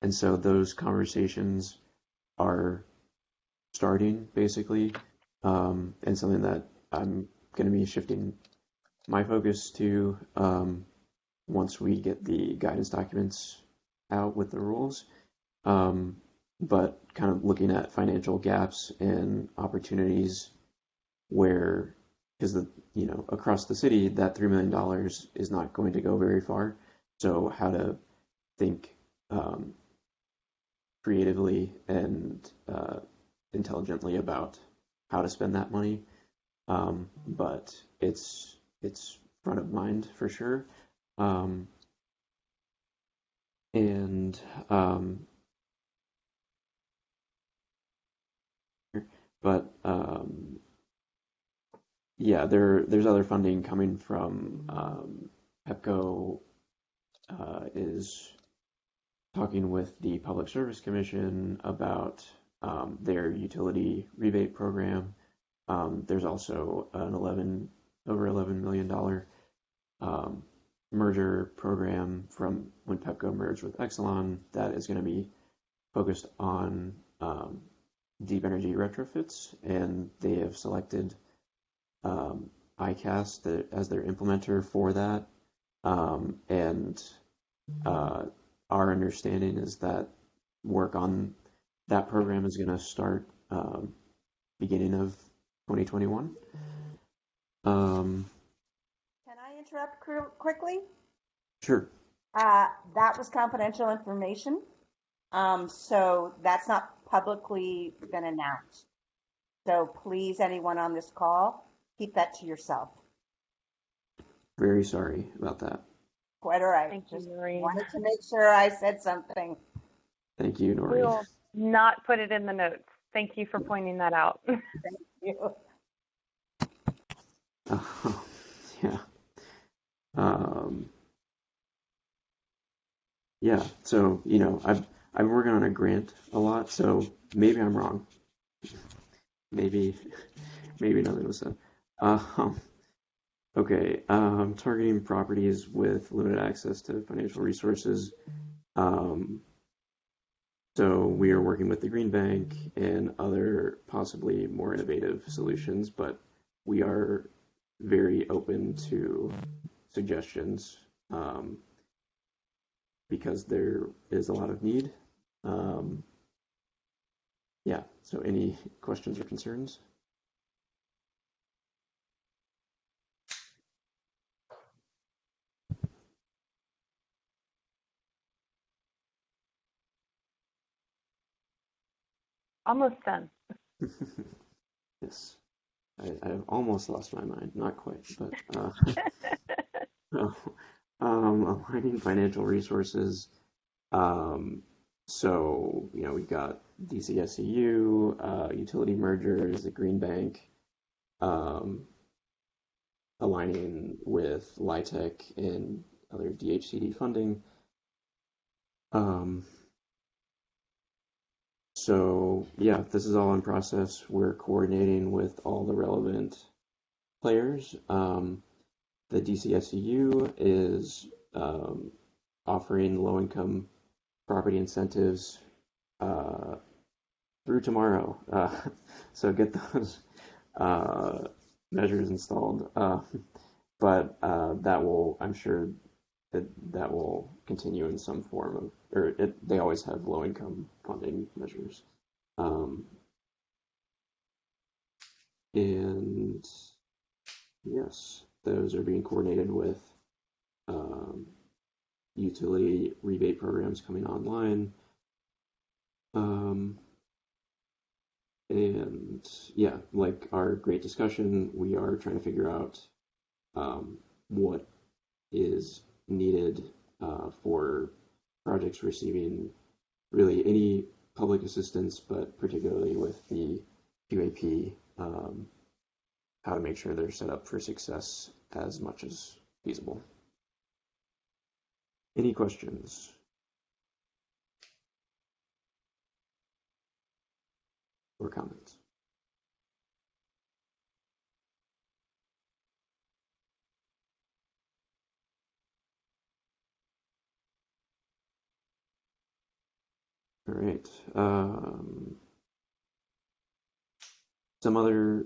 And so those conversations are starting basically, and something that I'm going to be shifting my focus to once we get the guidance documents out with the rules. But kind of looking at financial gaps and opportunities where, because across the city, that $3 million is not going to go very far. So how to think creatively and intelligently about how to spend that money. But it's front of mind for sure. But yeah, there's other funding coming from PEPCO is talking with the Public Service Commission about their utility rebate program. There's also an over $11 million merger program from when PEPCO merged with Exelon that is going to be focused on deep energy retrofits, and they have selected ICAST as their implementer for that. And our understanding is that work on that program is going to start beginning of 2021. Can I interrupt quickly? Sure. That was confidential information, so that's not publicly been announced. So please, anyone on this call, keep that to yourself. Very sorry about that. Quite all right. Thank you, Just Noreen. wanted to make sure I said something. Thank you, Noreen. We'll not put it in the notes. Thank you for pointing that out. Thank you. Yeah. Yeah. So I've been working on a grant a lot, so maybe I'm wrong. Maybe nothing was said. Okay. Targeting properties with limited access to financial resources. So we are working with the Green Bank and other possibly more innovative solutions, but we are very open to suggestions because there is a lot of need. Yeah, so any questions or concerns? Almost done. Yes, I've almost lost my mind, not quite, but aligning financial resources. So we've got DCSEU, utility mergers, the Green Bank, aligning with LIHTC and other DHCD funding. So yeah, this is all in process. We're coordinating with all the relevant players. The DCSEU is offering low-income property incentives through tomorrow. So get those measures installed. But I'm sure that will continue in some form they always have low-income funding measures. And yes, those are being coordinated with utility rebate programs coming online. And yeah, like our great discussion, we are trying to figure out what is needed for projects receiving really any public assistance, but particularly with the QAP, how to make sure they're set up for success as much as feasible. Any questions? Or comments? All right. Some other,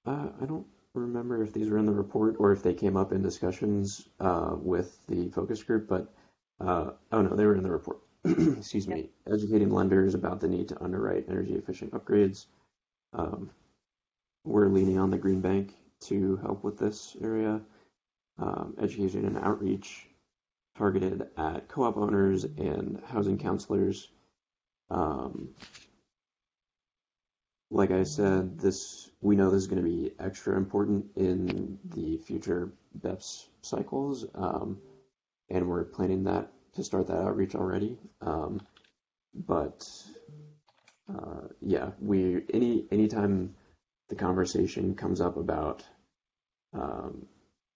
I don't remember if these were in the report or if they came up in discussions with the focus group, but oh no, they were in the report. Excuse me. Educating lenders about the need to underwrite energy efficient upgrades. We're leaning on the Green Bank to help with this area. Education and outreach targeted at co-op owners and housing counselors. Like I said, we know this is going to be extra important in the future BEPS cycles, and we're planning to start that outreach already. Yeah, anytime the conversation comes up about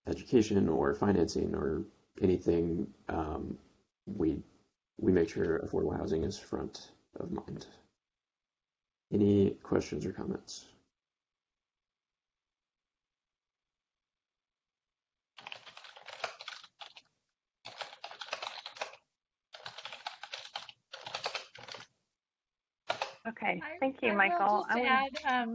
education or financing or anything, we make sure affordable housing is front of mind. Any questions or comments? Okay, thank you, Michael. I will just add,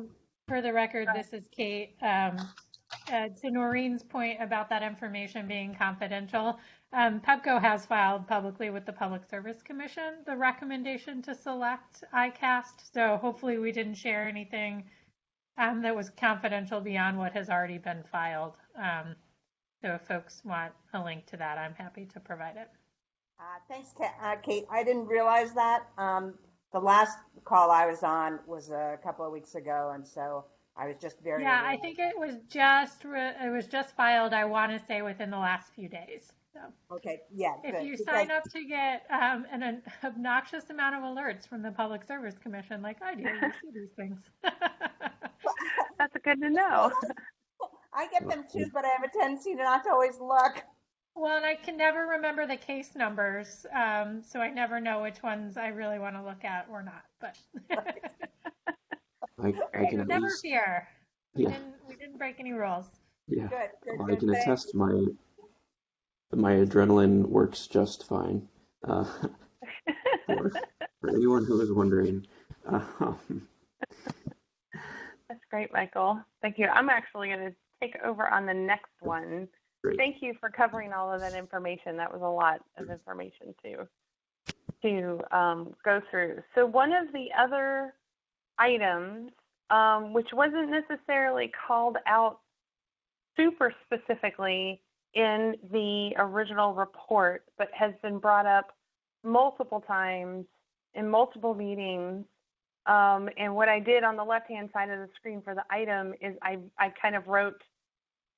for the record, this is Kate. To Noreen's point about that information being confidential, PEPCO has filed publicly with the Public Service Commission the recommendation to select ICAST, so hopefully we didn't share anything that was confidential beyond what has already been filed. So if folks want a link to that, I'm happy to provide it. Thanks, Kate. I didn't realize that. The last call I was on was a couple of weeks ago, and so I was just very. Yeah, I think it was just filed. I want to say within the last few days. So. Okay. Yeah. If good, you sign up to get an obnoxious amount of alerts from the Public Service Commission, like I do, you see these things. That's good to know. I get them too, but I have a tendency not to always look. Well, and I can never remember the case numbers, so I never know which ones I really want to look at or not. But I can never fear. We didn't break any rules. Yeah. Good, well, I can attest my adrenaline works just fine. For anyone who is wondering. That's great, Michael. Thank you. I'm actually going to take over on the next one. Great. Thank you for covering all of that information. That was a lot of information to go through. So one of the other items, which wasn't necessarily called out super specifically in the original report, but has been brought up multiple times in multiple meetings. And what I did on the left-hand side of the screen for the item is I kind of wrote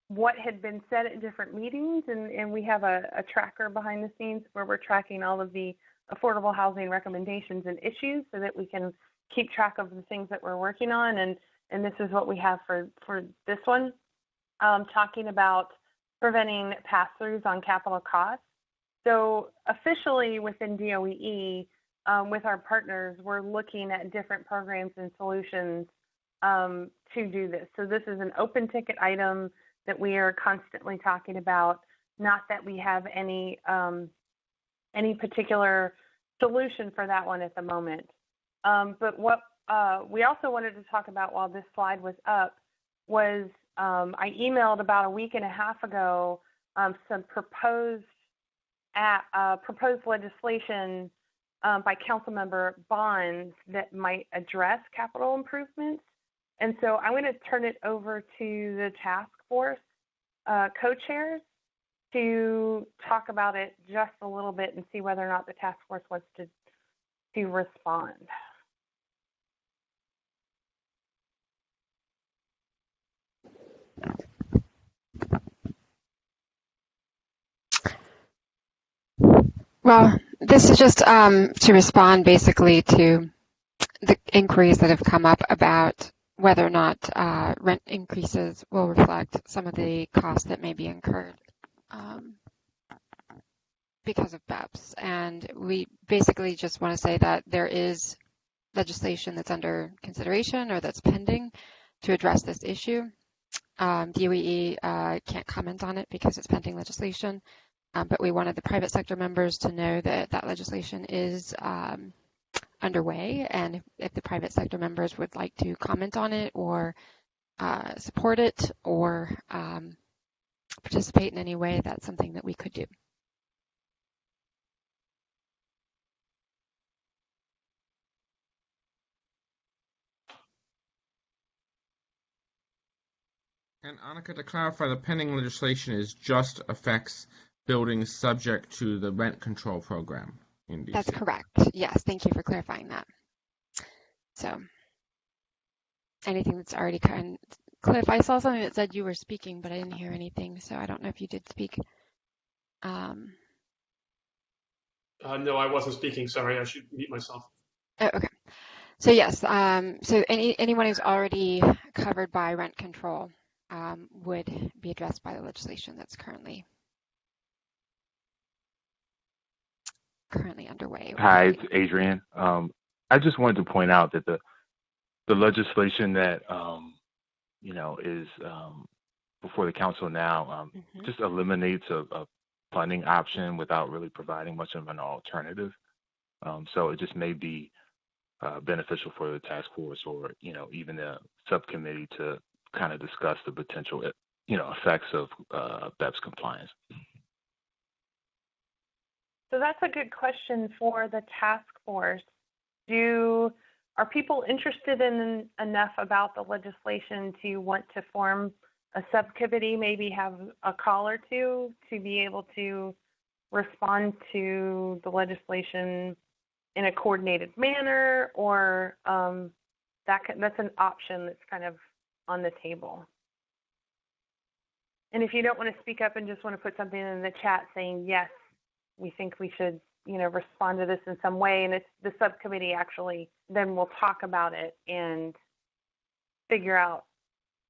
what had been said at different meetings, and we have a tracker behind the scenes where we're tracking all of the affordable housing recommendations and issues so that we can keep track of the things that we're working on. And this is what we have for this one, talking about preventing pass-throughs on capital costs. So officially within DOEE, with our partners, we're looking at different programs and solutions to do this. So this is an open ticket item that we are constantly talking about, not that we have any particular solution for that one at the moment. But what we also wanted to talk about while this slide was up was I emailed about a week and a half ago some proposed legislation by Councilmember Bonds that might address capital improvements. And so I'm going to turn it over to the task force co-chairs to talk about it just a little bit and see whether or not the task force wants to respond. Well, this is just to respond basically to the inquiries that have come up about whether or not rent increases will reflect some of the costs that may be incurred because of BEPS. And we basically just want to say that there is legislation that's under consideration or that's pending to address this issue. DOE can't comment on it because it's pending legislation, but we wanted the private sector members to know that that legislation is underway, and if the private sector members would like to comment on it or support it or participate in any way, that's something that we could do. And Annika, to clarify, the pending legislation just affects buildings subject to the rent control program in DC. That's correct. Yes, thank you for clarifying that. So anything that's already kind of, Cliff, I saw something that said you were speaking, but I didn't hear anything, so I don't know if you did speak. No, I wasn't speaking. Sorry, I should mute myself. Oh, okay. So yes, so anyone who's already covered by rent control would be addressed by the legislation that's currently underway. Hi, it's Adrian. I just wanted to point out that the legislation that is before the council now just eliminates a funding option without really providing much of an alternative. So it just may be beneficial for the task force or even the subcommittee to kind of discuss the potential effects of BEPS compliance. So that's a good question for the task force. Are people interested in enough about the legislation to want to form a subcommittee, maybe have a call or two to be able to respond to the legislation in a coordinated manner, or that's an option that's kind of on the table? And if you don't want to speak up and just want to put something in the chat saying, yes, we think we should, respond to this in some way, and it's the subcommittee actually, then we'll talk about it and figure out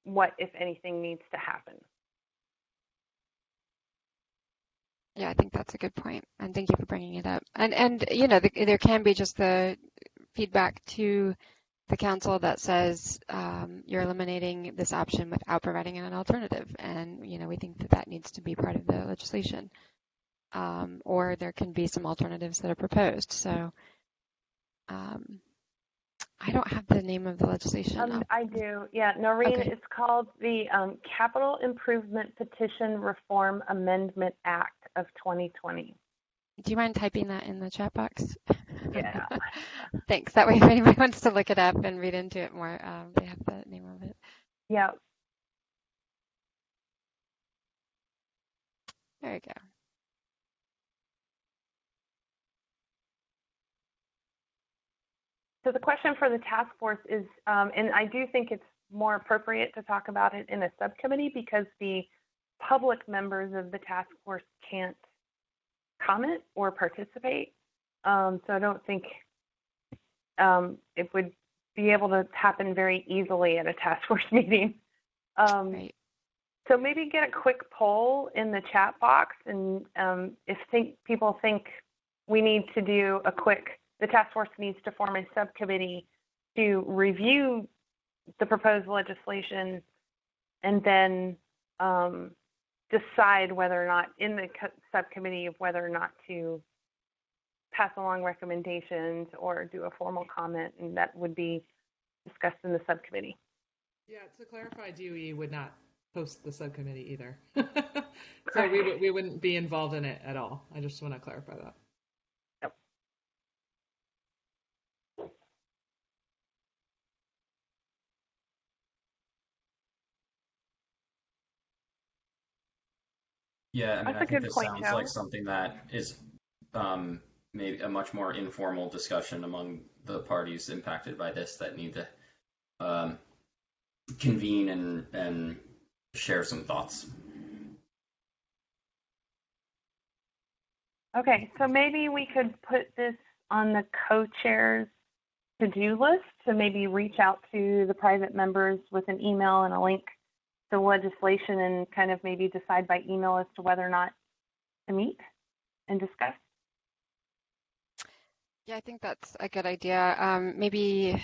what, if anything, needs to happen. Yeah, I think that's a good point, and thank you for bringing it up. And there can be just the feedback to the council that says you're eliminating this option without providing an alternative, and we think that needs to be part of the legislation. Or there can be some alternatives that are proposed. So I don't have the name of the legislation. I do. Yeah, Noreen, okay. It's called the Capital Improvement Petition Reform Amendment Act of 2020. Do you mind typing that in the chat box? Yeah. Thanks. That way if anybody wants to look it up and read into it more, they have the name of it. Yeah. There you go. So the question for the task force is, and I do think it's more appropriate to talk about it in a subcommittee because the public members of the task force can't comment or participate. So I don't think it would be able to happen very easily at a task force meeting. Right. So maybe get a quick poll in the chat box, and if people think we need to do the task force needs to form a subcommittee to review the proposed legislation and then decide whether or not in the subcommittee of whether or not to pass along recommendations or do a formal comment, and that would be discussed in the subcommittee. Yeah, to clarify, DOE would not host the subcommittee either. So we wouldn't be involved in it at all. I just want to clarify that. Yeah, That's I think this sounds Joe. like something that is maybe a much more informal discussion among the parties impacted by this that need to convene and share some thoughts. Okay, so maybe we could put this on the co-chair's to-do list to maybe reach out to the private members with an email and a link to legislation and kind of maybe decide by email as to whether or not to meet and discuss. Yeah, I think that's a good idea. Maybe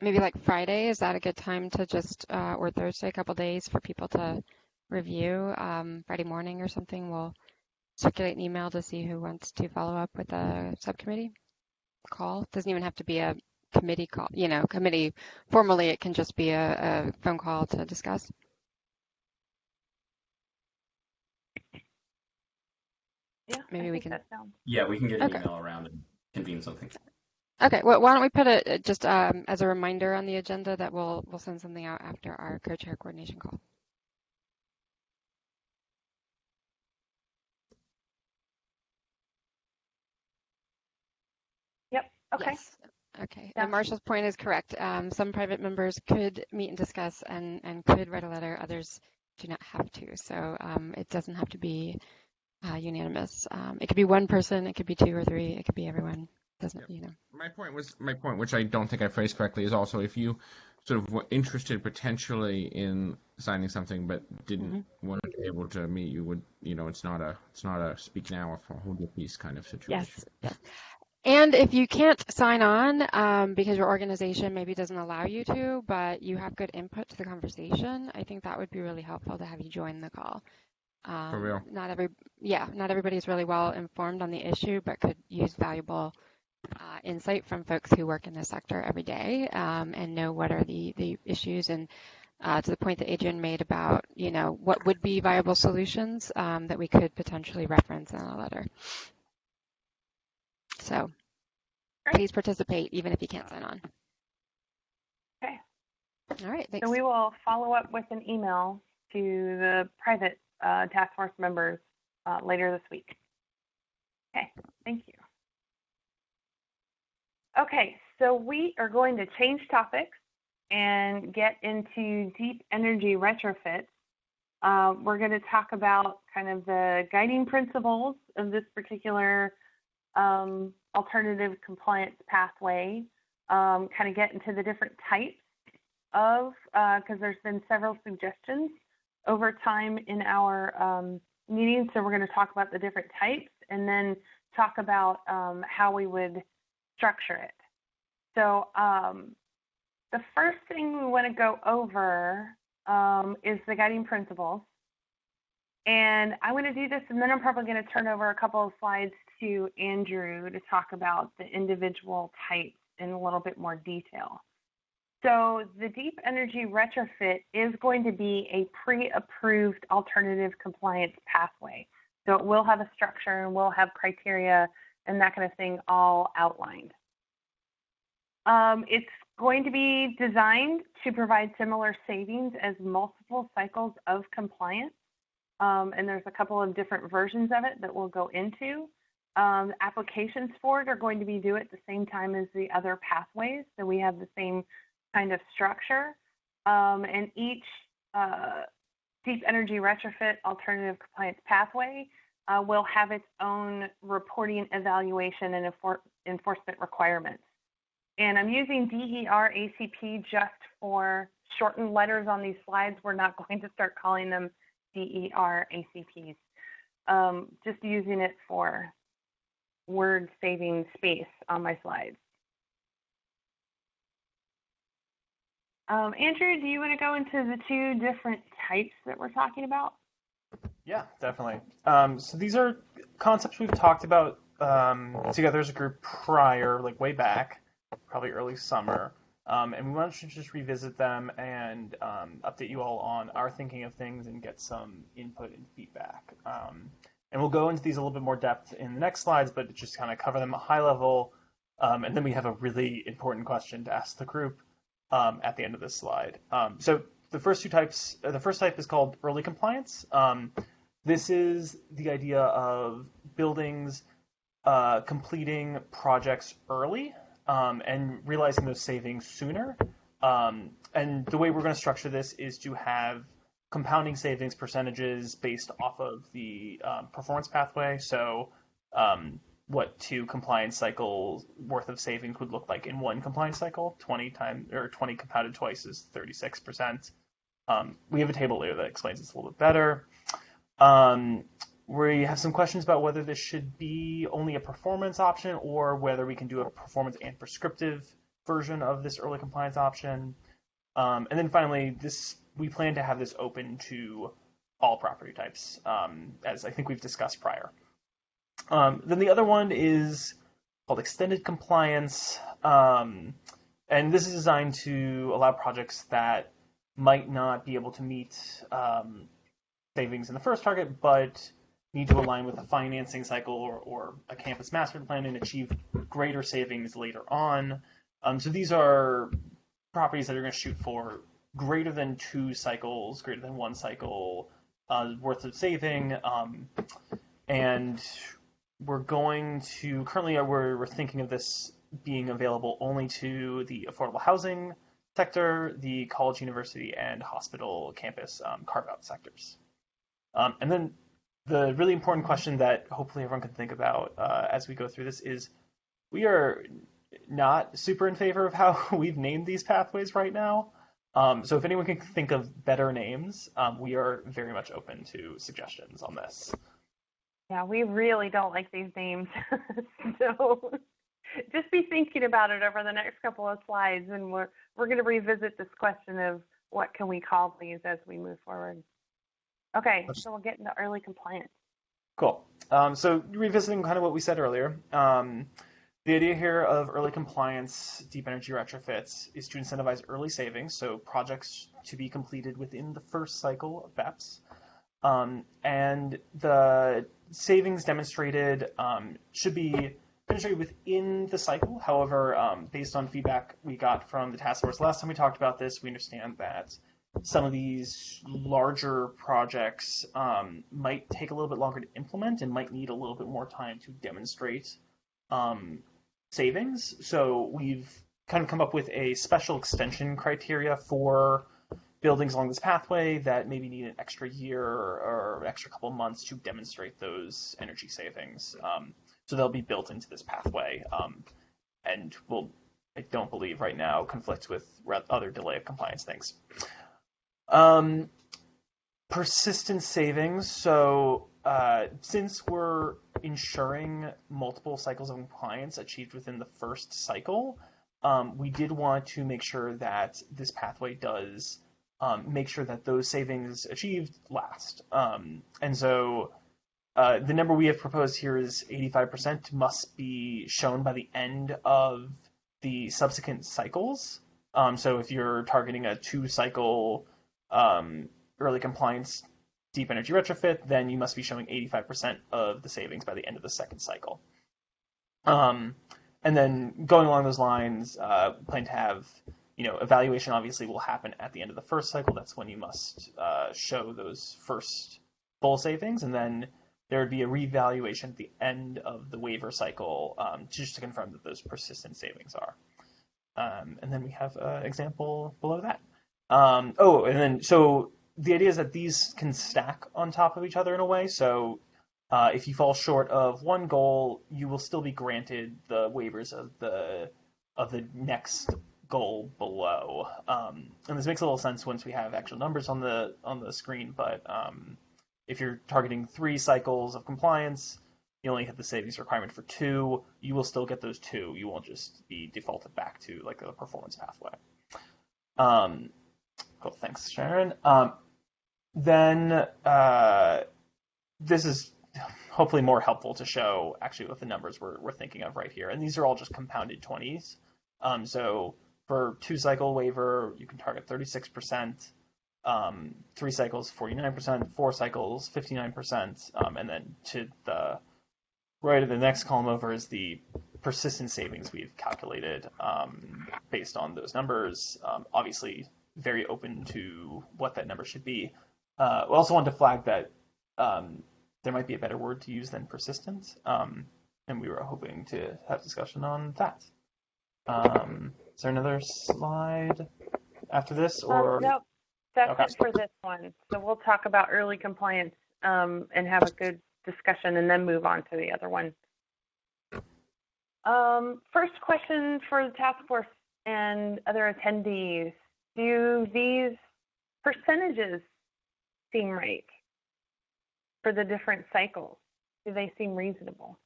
like Friday, is that a good time to just, or Thursday, a couple days for people to review? Friday morning or something, we'll circulate an email to see who wants to follow up with a subcommittee call. Doesn't even have to be a committee call, committee formally. It can just be a phone call to discuss. Yeah, maybe we can. Yeah, we can get an email around and convene something. Okay, well, why don't we put it just as a reminder on the agenda that we'll send something out after our co-chair coordination call. Yep. Okay. Yes. Okay. And Marshall's point is correct. Some private members could meet and discuss and could write a letter. Others do not have to. So it doesn't have to be unanimous. It could be one person. It could be 2 or 3. It could be everyone. Doesn't My point, which I don't think I phrased correctly, is also if you sort of were interested potentially in signing something but didn't want to be able to meet, you would, it's not a speak now or hold your peace kind of situation. Yes. And if you can't sign on because your organization maybe doesn't allow you to, but you have good input to the conversation, I think that would be really helpful to have you join the call. For real. Not everybody is really well informed on the issue, but could use valuable insight from folks who work in this sector every day and know what are the issues. And to the point that Adrian made about, what would be viable solutions that we could potentially reference in a letter. So please participate, even if you can't sign on. Okay. All right, thanks. So we will follow up with an email to the private task force members later this week. Okay, thank you. Okay, so we are going to change topics and get into deep energy retrofits. We're going to talk about kind of the guiding principles of this particular alternative compliance pathway, kind of get into the different types of, because there's been several suggestions over time in our meetings. So we're going to talk about the different types and then talk about how we would structure it. So the first thing we want to go over is the guiding principles. And I'm going to do this, and then I'm probably going to turn over a couple of slides to Andrew to talk about the individual types in a little bit more detail. So the deep energy retrofit is going to be a pre-approved alternative compliance pathway. So it will have a structure and will have criteria and that kind of thing all outlined. It's going to be designed to provide similar savings as multiple cycles of compliance. And there's a couple of different versions of it that we'll go into. Applications for it are going to be due at the same time as the other pathways. So we have the same kind of structure. And each deep energy retrofit alternative compliance pathway will have its own reporting, evaluation, and enforcement requirements. And I'm using DER ACP just for shortened letters on these slides. We're not going to start calling them DER ACPs. Just using it for word saving space on my slides. Andrew, do you want to go into the 2 different types that we're talking about? Yeah, definitely. So these are concepts we've talked about together as a group prior, like way back, probably early summer. And we wanted to just revisit them and update you all on our thinking of things and get some input and feedback. And we'll go into these a little bit more depth in the next slides, but just kind of cover them at high level. And then we have a really important question to ask the group at the end of this slide. So the first 2 types, the first type is called early compliance. This is the idea of buildings completing projects early and realizing those savings sooner. And the way we're going to structure this is to have compounding savings percentages based off of the performance pathway. So what 2 compliance cycles worth of savings would look like in 1 compliance cycle. 20 compounded twice is 36%. We have a table later that explains this a little bit better. We have some questions about whether this should be only a performance option or whether we can do a performance and prescriptive version of this early compliance option. And then finally, we plan to have this open to all property types, as I think we've discussed prior. Then the other one is called extended compliance, and this is designed to allow projects that might not be able to meet savings in the first target, but need to align with a financing cycle or a campus master plan and achieve greater savings later on. So these are properties that are going to shoot for greater than 2 cycles, greater than 1 cycle worth of saving, and we're thinking of this being available only to the affordable housing sector, the college, university, and hospital campus carve-out sectors. And then the really important question that hopefully everyone can think about as we go through this is, we are not super in favor of how we've named these pathways right now. So if anyone can think of better names, we are very much open to suggestions on this. Yeah, we really don't like these names. So just be thinking about it over the next couple of slides, and we're going to revisit this question of what can we call these as we move forward. Okay, so we'll get into early compliance. Cool. So revisiting kind of what we said earlier, the idea here of early compliance deep energy retrofits is to incentivize early savings, so projects to be completed within the first cycle of BEPS. And the savings demonstrated should be demonstrated within the cycle. However, based on feedback we got from the task force last time we talked about this, we understand that some of these larger projects might take a little bit longer to implement and might need a little bit more time to demonstrate savings. So we've kind of come up with a special extension criteria for buildings along this pathway that maybe need an extra year or an extra couple months to demonstrate those energy savings. So they'll be built into this pathway, and will, I don't believe right now, conflict with other delay of compliance things. Persistent savings. So since we're ensuring multiple cycles of compliance achieved within the first cycle, we did want to make sure that this pathway does make sure that those savings achieved last. And so the number we have proposed here is 85% must be shown by the end of the subsequent cycles. So if you're targeting a 2-cycle early compliance deep energy retrofit, then you must be showing 85% of the savings by the end of the second cycle. And then going along those lines, plan to have, evaluation obviously will happen at the end of the first cycle. That's when you must show those first full savings, and then there would be a revaluation at the end of the waiver cycle just to confirm that those persistent savings are. And then we have an example below that. So the idea is that these can stack on top of each other in a way. So if you fall short of one goal, you will still be granted the waivers of the next goal below. And this makes a little sense once we have actual numbers on the screen. But if you're targeting 3 cycles of compliance, you only hit the savings requirement for 2. You will still get those 2. You won't just be defaulted back to like a performance pathway. Cool. Thanks, Sharon. Then this is hopefully more helpful to show actually what the numbers we're thinking of right here. And these are all just compounded 20s. So for 2-cycle waiver, you can target 36%, 3 cycles, 49%, 4 cycles, 59%. And then to the right of the next column over is the persistent savings we've calculated based on those numbers. Obviously, very open to what that number should be. We also wanted to flag that there might be a better word to use than persistent, and we were hoping to have discussion on that. Is there another slide after this, or? Nope. That's Okay. it for this one. So we'll talk about early compliance and have a good discussion and then move on to the other one. First question for the task force and other attendees. Do these percentages seem right for the different cycles? Do they seem reasonable?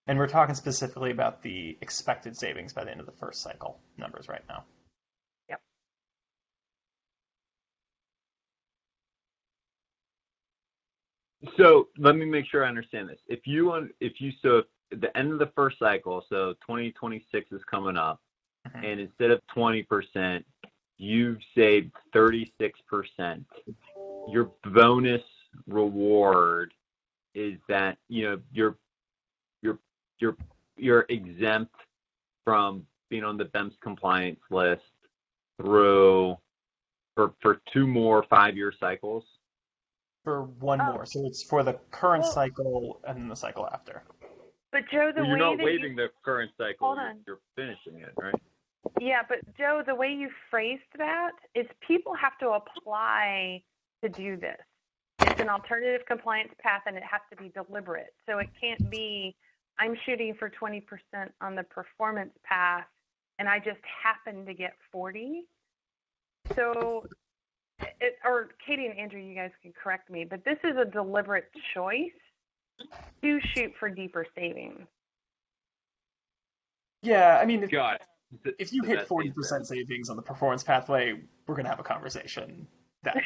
And we're talking specifically about the expected savings by the end of the first cycle numbers right now. Yep. So let me make sure I understand this. If at the end of the first cycle, so 2026 is coming up, and instead of 20%, you've saved 36%. Your bonus reward is that you're exempt from being on the BEPS compliance list for 2 more 5-year cycles. For one more, so it's for the current cycle and then the cycle after. But Joe, You're not waiving the current cycle. Hold on. You're finishing it, right? Yeah, but Joe, the way you phrased that is people have to apply to do this. It's an alternative compliance path and it has to be deliberate. So it can't be, I'm shooting for 20% on the performance path and I just happen to get 40. So, or Katie and Andrew, you guys can correct me, but this is a deliberate choice to shoot for deeper savings. Yeah, I mean, if you So hit that 40% savings on the performance pathway, we're going to have a conversation that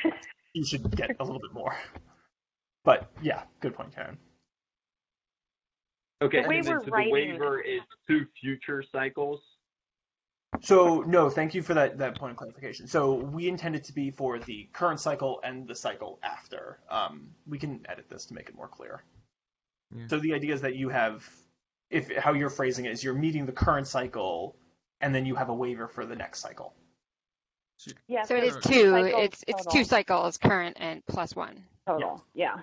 you should get a little bit more. But yeah, good point, Karen. Okay, The way and then we're so the writing waiver is 2 future cycles? So no, thank you for that point of clarification. So we intend it to be for the current cycle and the cycle after. We can edit this to make it more clear. Yeah. So the idea is that you have, how you're phrasing it is you're meeting the current cycle and then you have a waiver for the next cycle. Yeah, So it is 2. cycles It's total. 2 cycles, current and plus 1. Total, yeah.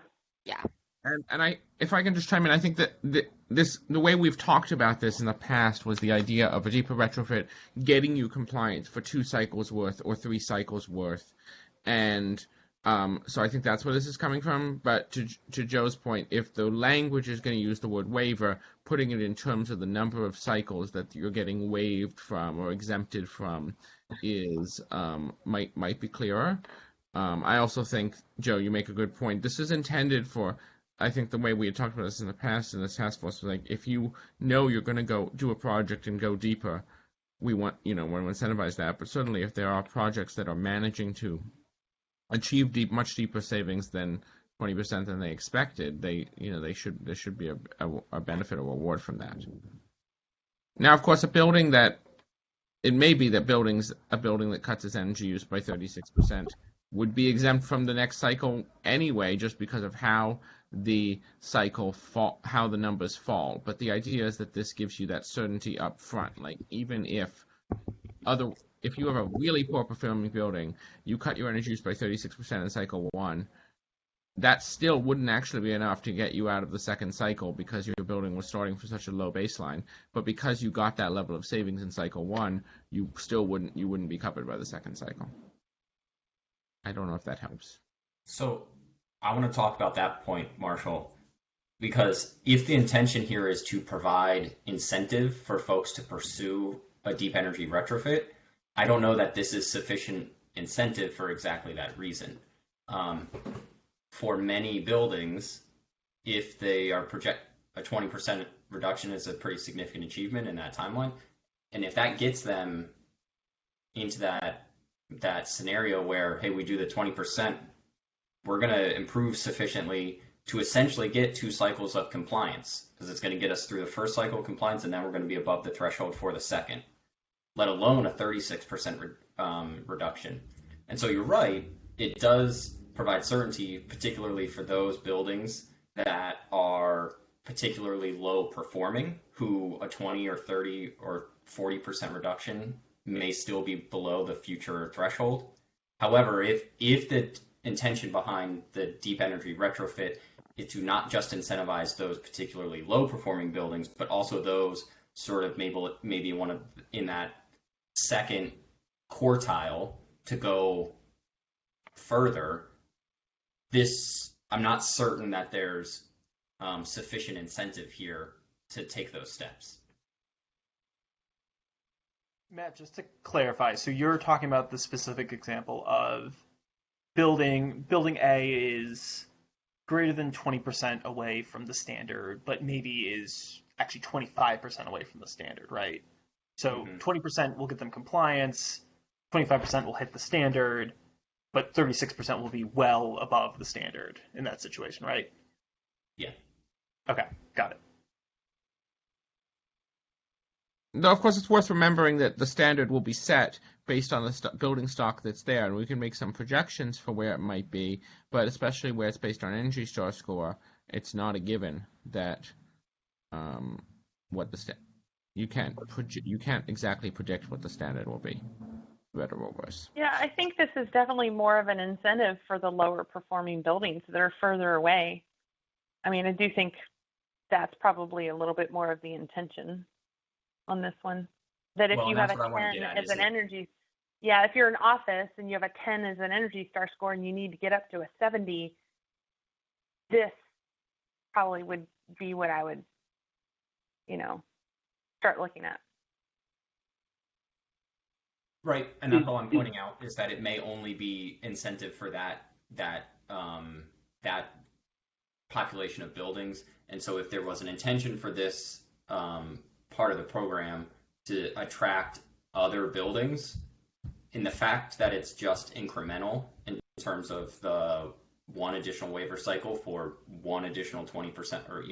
Yeah. And if I can just chime in, I think that the way we've talked about this in the past was the idea of a deeper retrofit getting you compliant for 2 cycles worth or 3 cycles worth, and so I think that's where this is coming from. But to Joe's point, if the language is going to use the word waiver, putting it in terms of the number of cycles that you're getting waived from or exempted from is might be clearer. I also think, Joe, you make a good point. This is intended for, I think the way we had talked about this in the past in the task force was like, if you know you're going to go do a project and go deeper, we want to incentivize that. But certainly if there are projects that are managing to achieve much deeper savings than 20% than they expected, there should be a benefit or reward from that. Now, of course, it may be that a building that cuts its energy use by 36% would be exempt from the next cycle anyway, just because of how the how the numbers fall. But the idea is that this gives you that certainty up front. Like, even if you have a really poor performing building, you cut your energy use by 36% in cycle 1, that still wouldn't actually be enough to get you out of the second cycle because your building was starting from such a low baseline. But because you got that level of savings in cycle 1, you wouldn't be covered by the second cycle. I don't know if that helps. So I want to talk about that point, Marshall, because if the intention here is to provide incentive for folks to pursue a deep energy retrofit, I don't know that this is sufficient incentive for exactly that reason. For many buildings, if they are a 20% reduction is a pretty significant achievement in that timeline. And if that gets them into that scenario where, hey, we do the 20%, we're going to improve sufficiently to essentially get 2 cycles of compliance, because it's going to get us through the first cycle of compliance, and then we're going to be above the threshold for the second, let alone a 36% reduction. And so you're right, it does provide certainty, particularly for those buildings that are particularly low performing, who a 20 or 30 or 40% reduction may still be below the future threshold. However, if the intention behind the deep energy retrofit is to not just incentivize those particularly low performing buildings, but also those sort of maybe in that second quartile to go further, I'm not certain that there's sufficient incentive here to take those steps. Matt, just to clarify, so you're talking about the specific example of building A is greater than 20% away from the standard, but maybe is actually 25% away from the standard, right? So 20% will get them compliance, 25% will hit the standard, but 36% will be well above the standard in that situation, right? Yeah. Okay, got it. Though, of course, it's worth remembering that the standard will be set based on the building stock that's there, and we can make some projections for where it might be, but especially where it's based on Energy Star score, it's not a given that you can't exactly predict what the standard will be, better or worse. Yeah, I think this is definitely more of an incentive for the lower performing buildings that are further away. I mean, I do think that's probably a little bit more of the intention on this one. That if you have a 10 as an energy, if you're an office and you have a 10 as an Energy Star score and you need to get up to a 70, this probably would be what I would, start looking at. Right, and that's all I'm pointing out is that it may only be incentive for that population of buildings, and so if there was an intention for this part of the program to attract other buildings, in the fact that it's just incremental in terms of the one additional waiver cycle for one additional 20%, or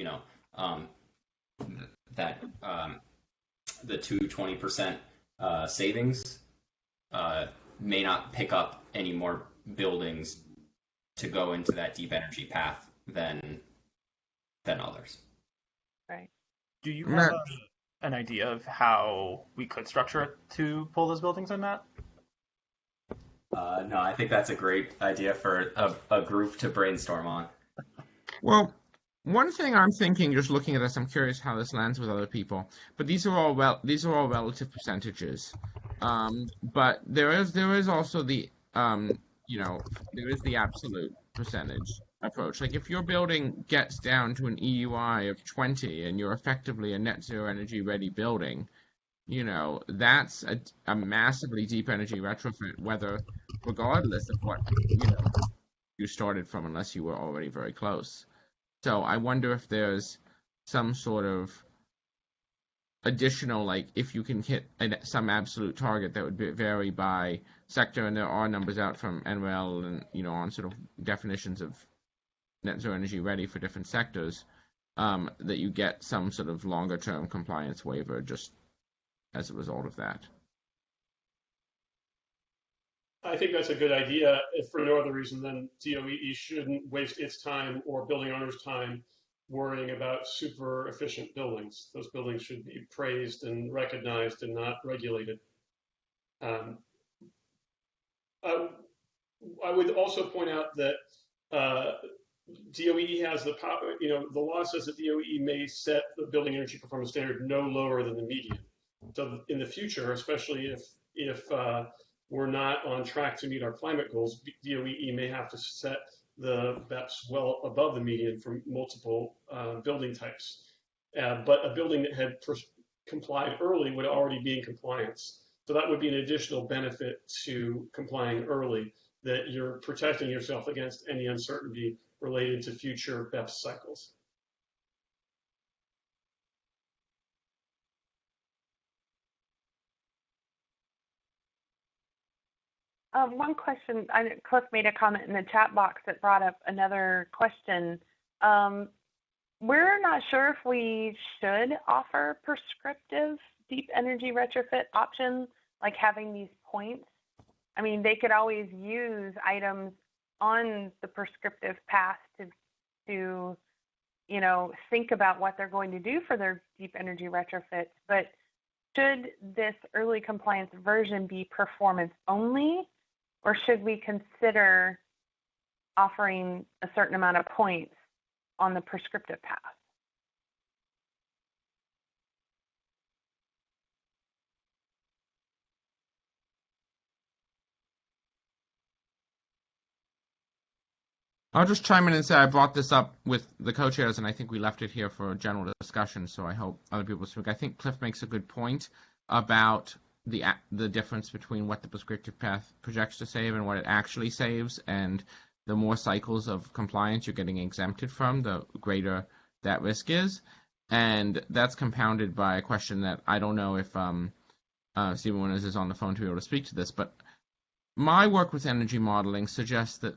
the two 20% savings may not pick up any more buildings to go into that deep energy path than others. Right. Do you have an idea of how we could structure it to pull those buildings in, Matt? No, I think that's a great idea for a group to brainstorm on. Well, one thing I'm thinking, just looking at this, I'm curious how this lands with other people. But these are all relative percentages. But there is also the there is the absolute percentage approach. Like if your building gets down to an EUI of 20 and you're effectively a net zero energy ready building, that's a massively deep energy retrofit, regardless of what you started from, unless you were already very close. So I wonder if there's some sort of additional, like if you can hit some absolute target that would vary by sector, and there are numbers out from NREL and on sort of definitions of net zero energy ready for different sectors, that you get some sort of longer term compliance waiver just as a result of that. I think that's a good idea, if for no other reason than DOE shouldn't waste its time or building owners' time worrying about super efficient buildings. Those buildings should be praised and recognized and not regulated. I would also point out that DOE has the power, the law says that DOE may set the building energy performance standard no lower than the median. So in the future, especially if we're not on track to meet our climate goals, DOE may have to set the BEPS well above the median for multiple building types. But a building that had complied early would already be in compliance. So that would be an additional benefit to complying early, that you're protecting yourself against any uncertainty related to future BEPS cycles. One question, Cliff made a comment in the chat box that brought up another question. We're not sure if we should offer prescriptive deep energy retrofit options, like having these points. I mean, they could always use items on the prescriptive path to think about what they're going to do for their deep energy retrofits. But should this early compliance version be performance only, or should we consider offering a certain amount of points on the prescriptive path? I'll just chime in and say I brought this up with the co-chairs, and I think we left it here for a general discussion, so I hope other people speak. I think Cliff makes a good point about the difference between what the prescriptive path projects to save and what it actually saves, and the more cycles of compliance you're getting exempted from, the greater that risk is. And that's compounded by a question that I don't know if Stephen Winners is on the phone to be able to speak to this, but my work with energy modeling suggests that,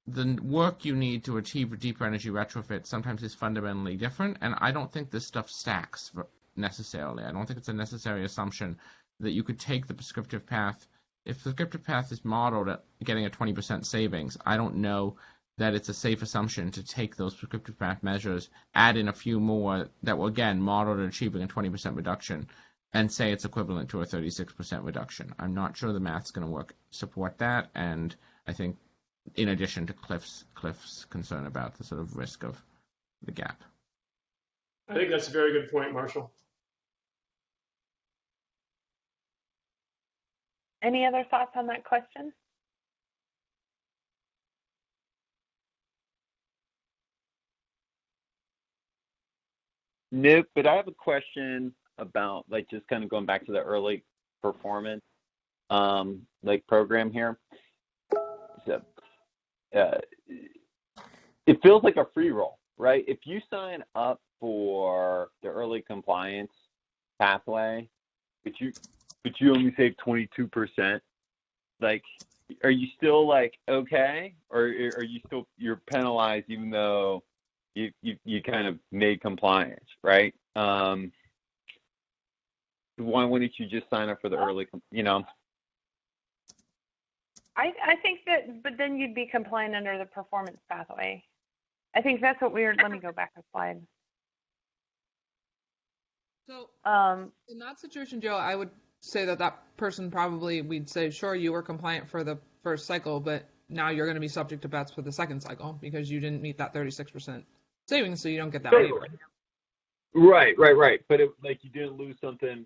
the work you need to achieve a deeper energy retrofit sometimes is fundamentally different, and I don't think this stuff stacks necessarily. I don't think it's a necessary assumption that you could take the prescriptive path. If the prescriptive path is modeled at getting a 20% savings, I don't know that it's a safe assumption to take those prescriptive path measures, add in a few more that were, again, modeled at achieving a 20% reduction, and say it's equivalent to a 36% reduction. I'm not sure the math's going to support that, and I think in addition to Cliff's concern about the sort of risk of the gap. I think that's a very good point, Marshall. Any other thoughts on that question? Nope, but I have a question about just kind of going back to the early performance program here. So, it feels like a free roll, right? If you sign up for the early compliance pathway, but you only save 22%, are you still okay, or are you you're penalized even though you kind of made compliance, right? Why wouldn't you just sign up for the early, I think that, but then you'd be compliant under the performance pathway. I think that's what let me go back a slide. So in that situation, Joe, I would say that person probably, we'd say, sure, you were compliant for the first cycle, but now you're going to be subject to Beps for the second cycle because you didn't meet that 36% savings, so you don't get that waiver. Right. But you didn't lose something.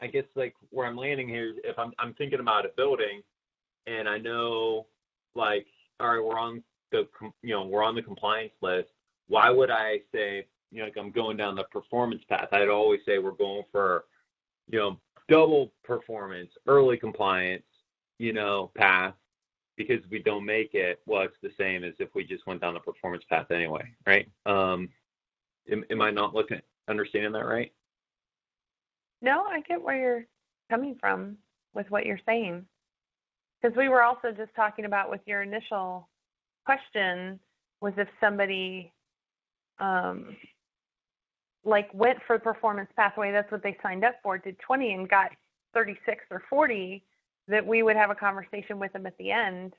I guess where I'm landing here is if I'm thinking about a building, and I know all right, we're on the compliance list. Why would I say I'm going down the performance path? I'd always say we're going for double performance, early compliance path, because if we don't make it, well, it's the same as if we just went down the performance path anyway, right? Am I not understanding that right? No, I get where you're coming from with what you're saying. Because we were also just talking about with your initial question was if somebody went for performance pathway, that's what they signed up for, did 20 and got 36 or 40, that we would have a conversation with them at the end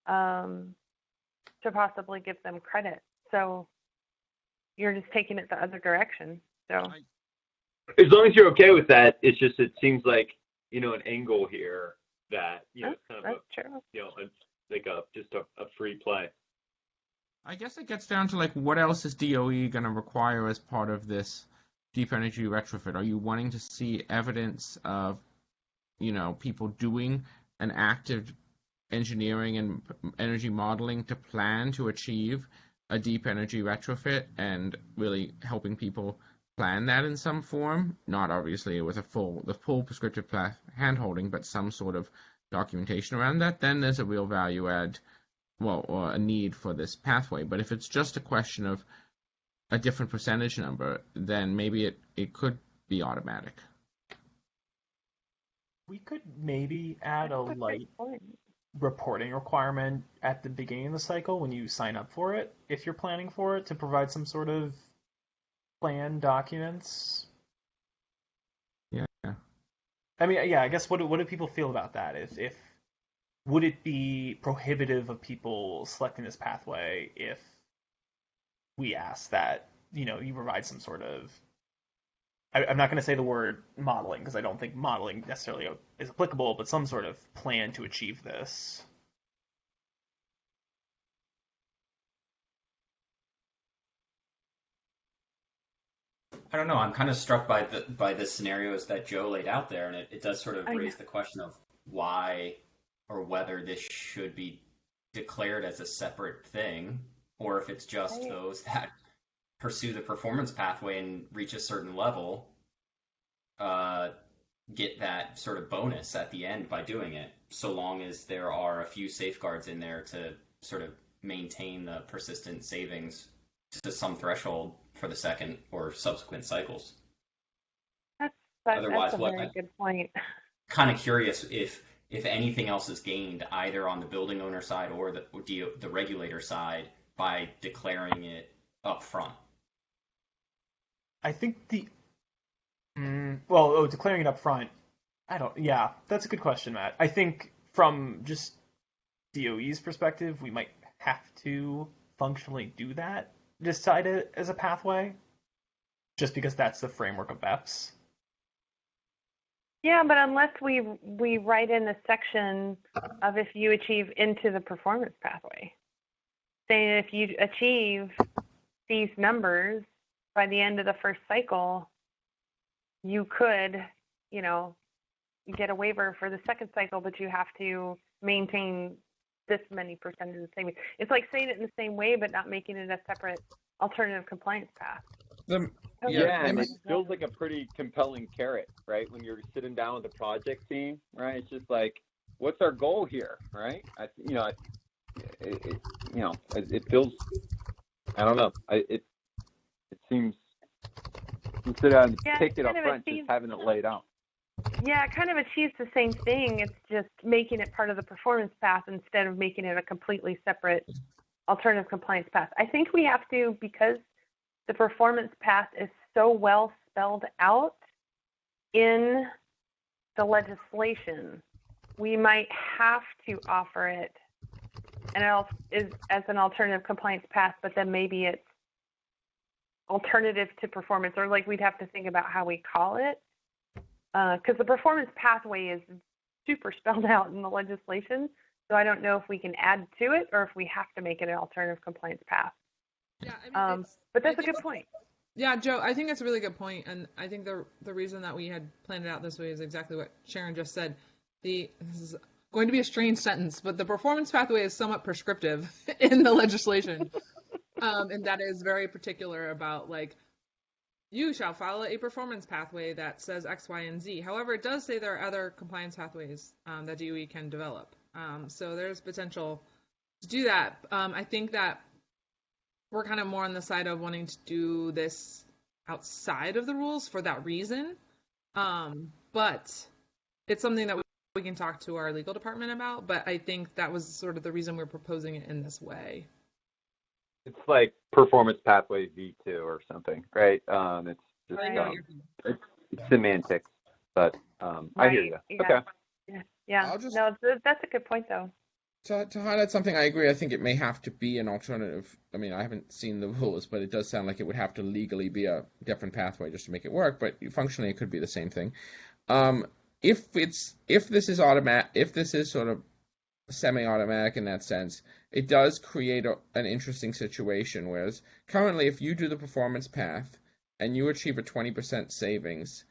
to possibly give them credit. So you're just taking it the other direction. So as long as you're okay with that, it seems like an angle here that it's kind of just a free play. I guess it gets down to what else is DOE going to require as part of this deep energy retrofit? Are you wanting to see evidence of people doing an active engineering and energy modeling to plan to achieve a deep energy retrofit and really helping people plan that in some form? Not obviously with the full prescriptive path hand-holding, but some sort of documentation around that. Then there's a real value add, or a need for this pathway. But if it's just a question of a different percentage number, then maybe it could be automatic. We could maybe add a light reporting requirement at the beginning of the cycle when you sign up for it, if you're planning for it, to provide some sort of plan documents. Yeah. I mean, yeah, I guess what do people feel about that? If would it be prohibitive of people selecting this pathway if we ask that, you provide some sort of, I'm not going to say the word modeling because I don't think modeling necessarily is applicable, but some sort of plan to achieve this. I don't know. I'm kind of struck by the scenarios that Joe laid out there, and it does sort of raise the question of why or whether this should be declared as a separate thing, or if it's just those that pursue the performance pathway and reach a certain level get that sort of bonus at the end by doing it, so long as there are a few safeguards in there to sort of maintain the persistent savings to some threshold for the second or subsequent cycles. Otherwise, that's a very good point. Kind of curious if anything else is gained either on the building owner side or the regulator side by declaring it up front. I think declaring it up front, that's a good question, Matt. I think from just DOE's perspective, we might have to functionally do that, decide it as a pathway, just because that's the framework of BEPS. Yeah, but unless we write in a section of if you achieve into the performance pathway, saying if you achieve these numbers by the end of the first cycle, you could, get a waiver for the second cycle, but you have to maintain this many percentage of the savings. It's like saying it in the same way, but not making it a separate alternative compliance path. And it feels like a pretty compelling carrot, right? When you're sitting down with the project team, right? It's just like, what's our goal here, right? It feels, I don't know. It seems, instead of take it up front, just having it laid out. Yeah, it kind of achieves the same thing. It's just making it part of the performance path instead of making it a completely separate alternative compliance path. I think we have to, because the performance path is so well spelled out in the legislation, we might have to offer it as an alternative compliance path, but then maybe it's alternative to performance, or like we'd have to think about how we call it, because the performance pathway is super spelled out in the legislation. So I don't know if we can add to it or if we have to make it an alternative compliance path. Yeah, but that's a good point. Yeah, Joe, I think that's a really good point, and I think the reason that we had planned it out this way is exactly what Sharon just said. This is going to be a strange sentence, but the performance pathway is somewhat prescriptive in the legislation, and that is very particular about, like, you shall follow a performance pathway that says X, Y, and Z. However, it does say there are other compliance pathways that DOE can develop. So there's potential to do that. I think that we're kind of more on the side of wanting to do this outside of the rules for that reason. But it's something that we can talk to our legal department about. But I think that was sort of the reason we're proposing it in this way. It's like performance pathway V2 or something, right? It's just it's semantics, but I hear you. Yeah. Okay. Yeah. That's a good point, though. To highlight something, I agree. I think it may have to be an alternative. I mean, I haven't seen the rules, but it does sound like it would have to legally be a different pathway just to make it work. But functionally, it could be the same thing. If this is automatic, if this is sort of semi-automatic in that sense, it does create an interesting situation. Whereas currently, if you do the performance path and you achieve a 20% savings,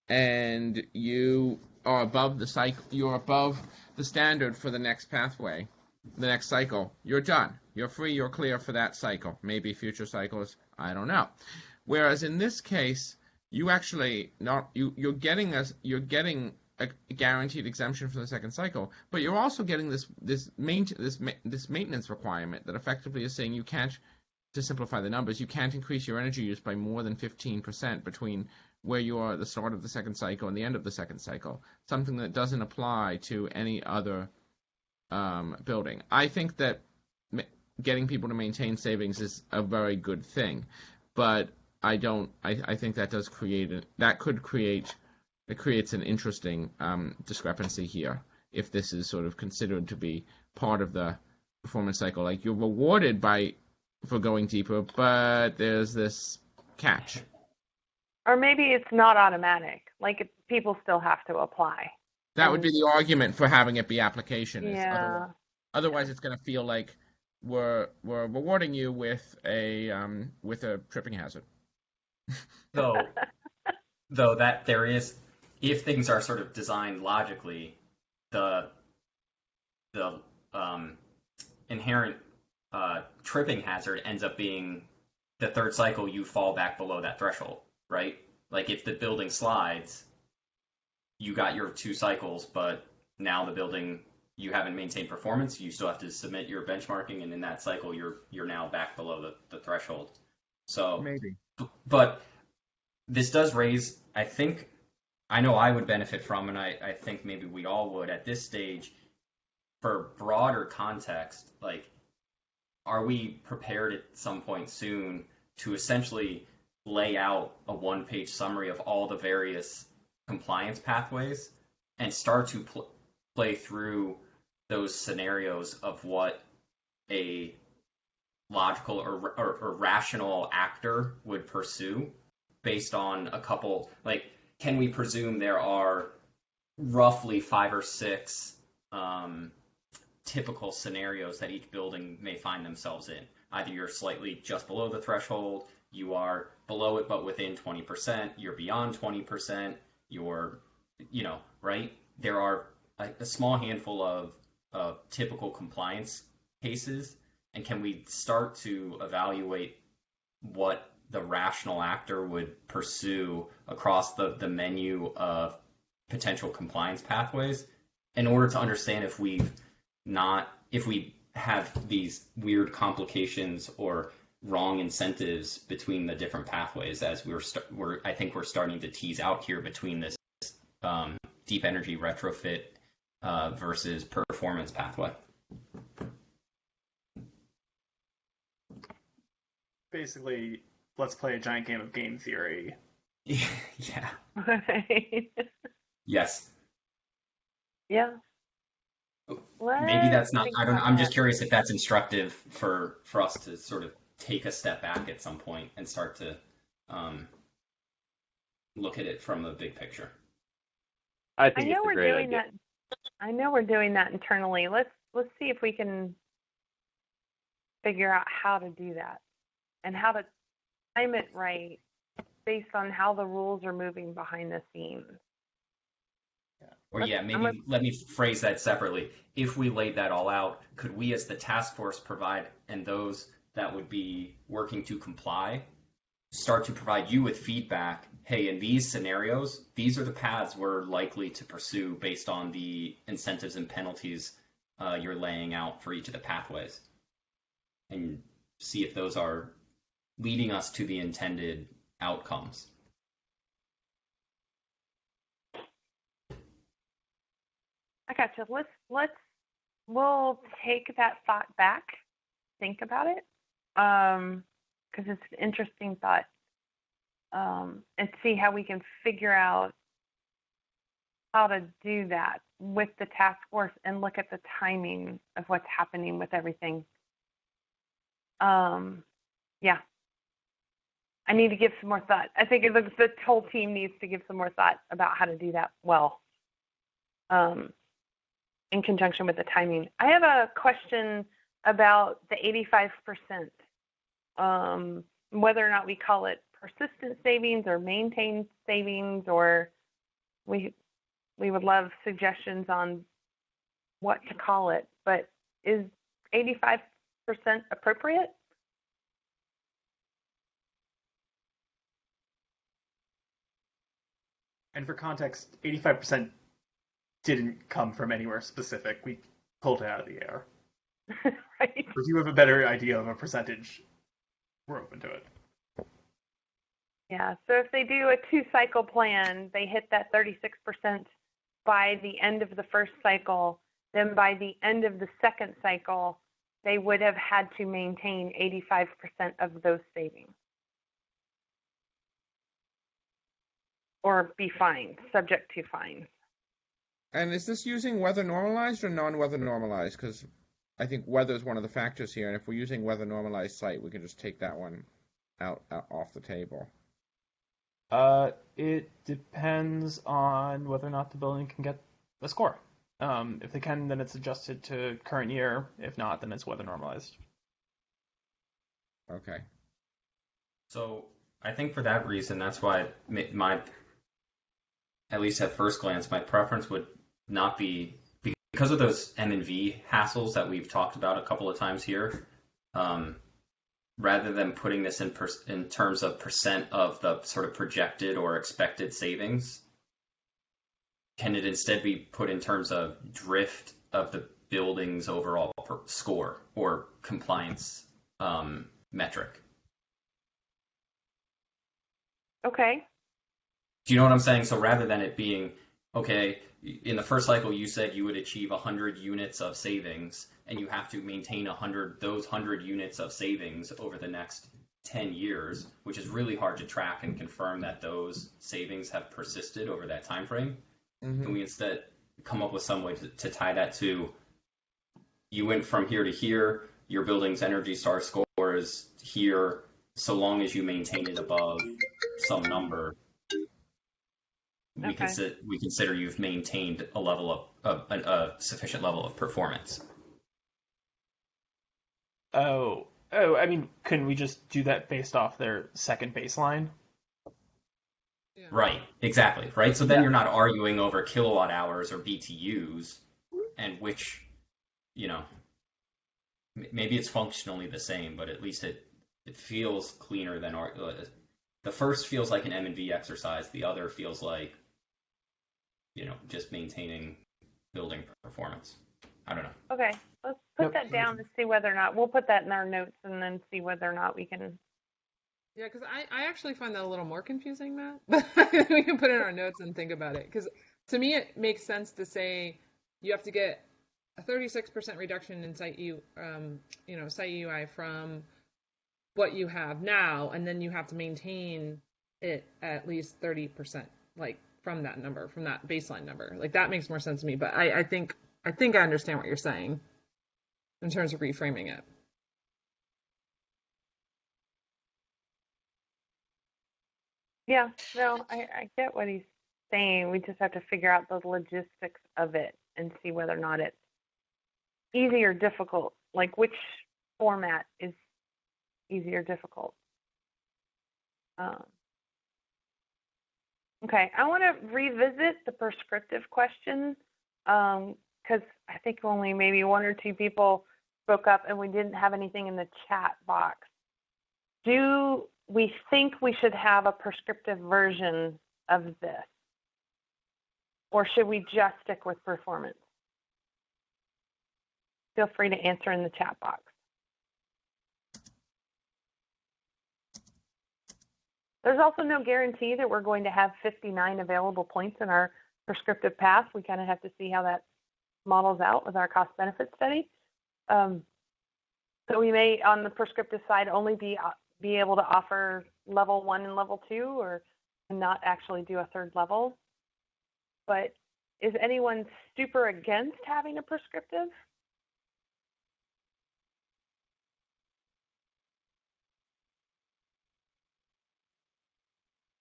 and you are above the cycle, you're above the standard for the next pathway, the next cycle, you're done. You're free. You're clear for that cycle. Maybe future cycles, I don't know. Whereas in this case, you actually you're getting a guaranteed exemption for the second cycle, but you're also getting this maintenance requirement that effectively is saying you can't, to simplify the numbers, you can't increase your energy use by more than 15% between where you are at the start of the second cycle and the end of the second cycle, something that doesn't apply to any other building. I think that getting people to maintain savings is a very good thing, but I think that creates an interesting discrepancy here if this is sort of considered to be part of the performance cycle. Like, you're rewarded for going deeper, but there's this catch. Or maybe it's not automatic. Like, people still have to apply. That would be the argument for having it be application. Yeah. Otherwise, it's going to feel like we're rewarding you with a tripping hazard. Though that there is, if things are sort of designed logically, the inherent tripping hazard ends up being the third cycle you fall back below that threshold, right? Like if the building slides, you got your 2 cycles, but now the building, you haven't maintained performance, you still have to submit your benchmarking, and in that cycle you're now back below the threshold. So maybe. But this does raise, I know I would benefit from, and I think maybe we all would at this stage, for broader context, like, are we prepared at some point soon to essentially lay out a 1-page summary of all the various compliance pathways and start to play through those scenarios of what a logical or rational actor would pursue based on a couple, like, can we presume there are roughly 5 or 6 typical scenarios that each building may find themselves in? Either you're slightly just below the threshold, you are below it but within 20%, you're beyond 20%, you're, right? There are a small handful of typical compliance cases, and can we start to evaluate what the rational actor would pursue across the menu of potential compliance pathways in order to understand if we have these weird complications or wrong incentives between the different pathways, as I think we're starting to tease out here between this deep energy retrofit versus performance pathway. Basically, let's play a giant game of game theory. Yeah. Right. Yes. Yeah. Maybe that's not. I don't know. I'm just that. curious if that's instructive for us to sort of take a step back at some point and start to look at it from the big picture. I think know it's a we're great doing idea. that. I know we're doing that internally. Let's see if we can figure out how to do that and how to time it right based on how the rules are moving behind the scenes. Or let me phrase that separately. If we laid that all out, could we as the task force provide, and those that would be working to comply, start to provide you with feedback? Hey, in these scenarios, these are the paths we're likely to pursue based on the incentives and penalties you're laying out for each of the pathways, and see if those are leading us to the intended outcomes. I gotcha. We'll take that thought back, think about it, because it's an interesting thought, and see how we can figure out how to do that with the task force and look at the timing of what's happening with everything. Yeah. I need to give some more thought. I think the whole team needs to give some more thought about how to do that well. In conjunction with the timing. I have a question about the 85%, whether or not we call it persistent savings or maintained savings, or we would love suggestions on what to call it, but is 85% appropriate? And for context, 85% didn't come from anywhere specific. We pulled it out of the air. Right. If you have a better idea of a percentage, we're open to it. Yeah, so if they do a 2-cycle plan, they hit that 36% by the end of the first cycle, then by the end of the second cycle, they would have had to maintain 85% of those savings. Or be fined, subject to fines. And is this using weather normalized or non-weather normalized? Because I think weather is one of the factors here, and if we're using weather normalized site, we can just take that one out off the table. It depends on whether or not the building can get the score. If they can, then it's adjusted to current year. If not, then it's weather normalized. Okay. So I think for that reason, that's why my, at least at first glance, my preference would not be because of those M&V hassles that we've talked about a couple of times here, rather than putting this in terms of percent of the sort of projected or expected savings, can it instead be put in terms of drift of the building's overall score or compliance metric? Okay. Do you know what I'm saying? So rather than it being, okay, in the first cycle you said you would achieve 100 units of savings, and you have to maintain those 100 units of savings over the next 10 years, which is really hard to track and confirm that those savings have persisted over that time frame. Mm-hmm. Can we instead come up with some way to tie that to, you went from here to here, your building's Energy Star score is here, so long as you maintain it above some number, we consider you've maintained a level of a sufficient level of performance. Oh, I mean, couldn't we just do that based off their second baseline? Yeah. Right, exactly, right? So then you're not arguing over kilowatt hours or BTUs and which, maybe it's functionally the same, but at least it feels cleaner than the first feels like an M&V exercise. The other feels like, just maintaining building performance. I don't know. Okay, let's put that down to see whether or not, we'll put that in our notes and then see whether or not we can. Yeah, because I actually find that a little more confusing, Matt. We can put it in our notes and think about it. Because to me, it makes sense to say you have to get a 36% reduction in site UI from what you have now, and then you have to maintain it at least 30%, like from that number, from that baseline number. Like that makes more sense to me. But I think I understand what you're saying in terms of reframing it. Yeah, no, I get what he's saying. We just have to figure out the logistics of it and see whether or not it's easy or difficult. Like which format is easy or difficult. Okay, I want to revisit the prescriptive question because I think only maybe one or two people spoke up and we didn't have anything in the chat box. Do we think we should have a prescriptive version of this? Or should we just stick with performance? Feel free to answer in the chat box. There's also no guarantee that we're going to have 59 available points in our prescriptive path. We kind of have to see how that models out with our cost benefit study. So we may, on the prescriptive side, only be able to offer level 1 and level 2 or not actually do a third level. But is anyone super against having a prescriptive?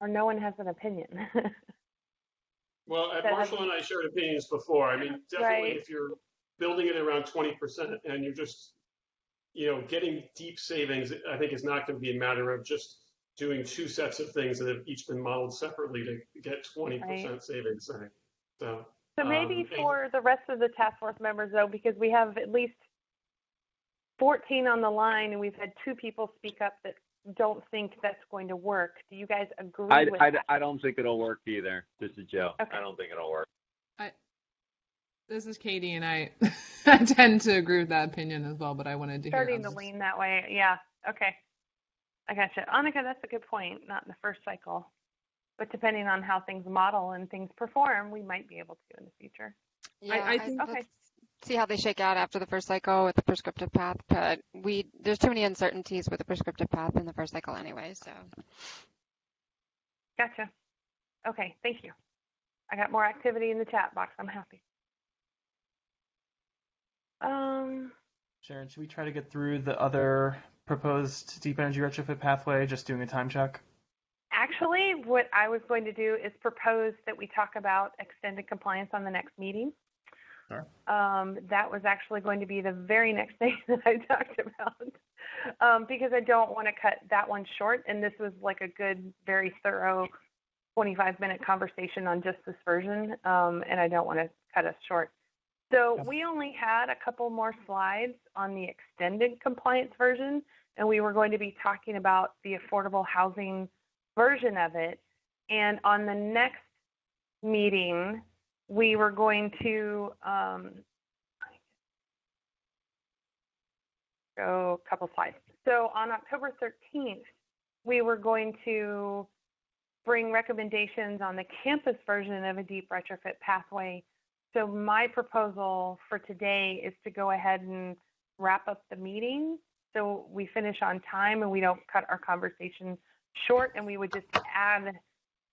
Or no one has an opinion? Well, Marshall and I shared opinions before. I mean, definitely if you're building it around 20% and you're just, getting deep savings, I think is not going to be a matter of just doing two sets of things that have each been modeled separately to get 20% savings. So maybe for the rest of the task force members, though, because we have at least 14 on the line and we've had 2 people speak up that don't think that's going to work. Do you guys agree with that? I don't think it'll work either. This is Joe. Okay. I don't think it'll work. This is Katie, and I tend to agree with that opinion as well, but I wanted to hear Starting to lean that way. Yeah. Okay. I gotcha. Annika, that's a good point. Not in the first cycle. But depending on how things model and things perform, we might be able to in the future. Yeah, I think let's see how they shake out after the first cycle with the prescriptive path, but there's too many uncertainties with the prescriptive path in the first cycle anyway, so. Gotcha. Okay, thank you. I got more activity in the chat box. I'm happy. Sharon, should we try to get through the other proposed deep energy retrofit pathway, just doing a time check? Actually, what I was going to do is propose that we talk about extended compliance on the next meeting. Sure. That was actually going to be the very next thing that I talked about because I don't want to cut that one short. And this was like a good, very thorough 25-minute conversation on just this version, and I don't want to cut us short. So we only had a couple more slides on the extended compliance version, and we were going to be talking about the affordable housing version of it. And on the next meeting, we were going to go a couple slides. So on October 13th, we were going to bring recommendations on the campus version of a deep retrofit pathway. So my proposal for today is to go ahead and wrap up the meeting so we finish on time and we don't cut our conversation short, and we would just add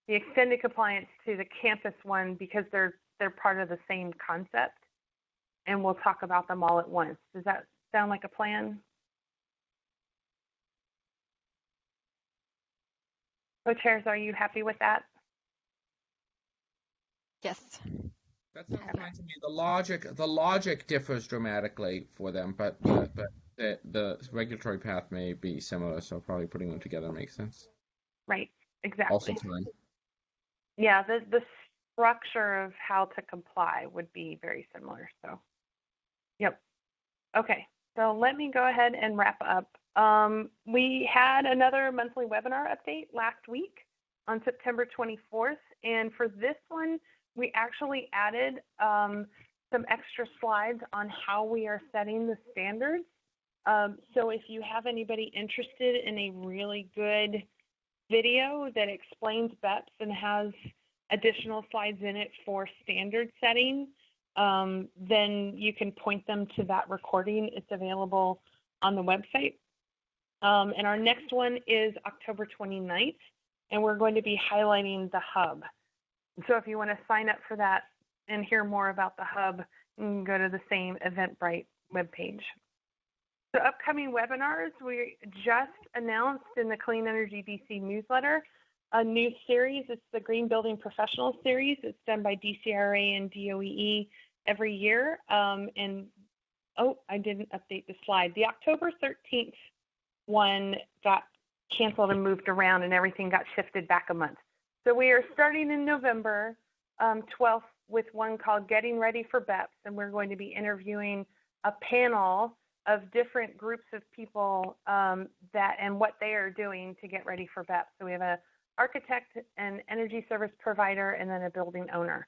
the extended compliance to the campus one because they're part of the same concept, and we'll talk about them all at once. Does that sound like a plan? Co-chairs, are you happy with that? Yes. That sounds fine to me. The logic differs dramatically for them, but the regulatory path may be similar, so probably putting them together makes sense. Right, exactly. Also time. Yeah, the structure of how to comply would be very similar. So, yep. Okay, so let me go ahead and wrap up. We had another monthly webinar update last week on September 24th, and for this one, we actually added some extra slides on how we are setting the standards. So if you have anybody interested in a really good video that explains BEPS and has additional slides in it for standard setting, then you can point them to that recording. It's available on the website. And our next one is October 29th, and we're going to be highlighting the hub. So if you want to sign up for that and hear more about the hub, you can go to the same Eventbrite webpage. So upcoming webinars, we just announced in the Clean Energy BC newsletter a new series. It's the Green Building Professional Series. It's done by DCRA and DOEE every year. I didn't update the slide. The October 13th one got canceled and moved around, and everything got shifted back a month. So we are starting in November 12th with one called Getting Ready for BEPS, and we're going to be interviewing a panel of different groups of people and what they are doing to get ready for BEPS. So we have an architect, an energy service provider, and then a building owner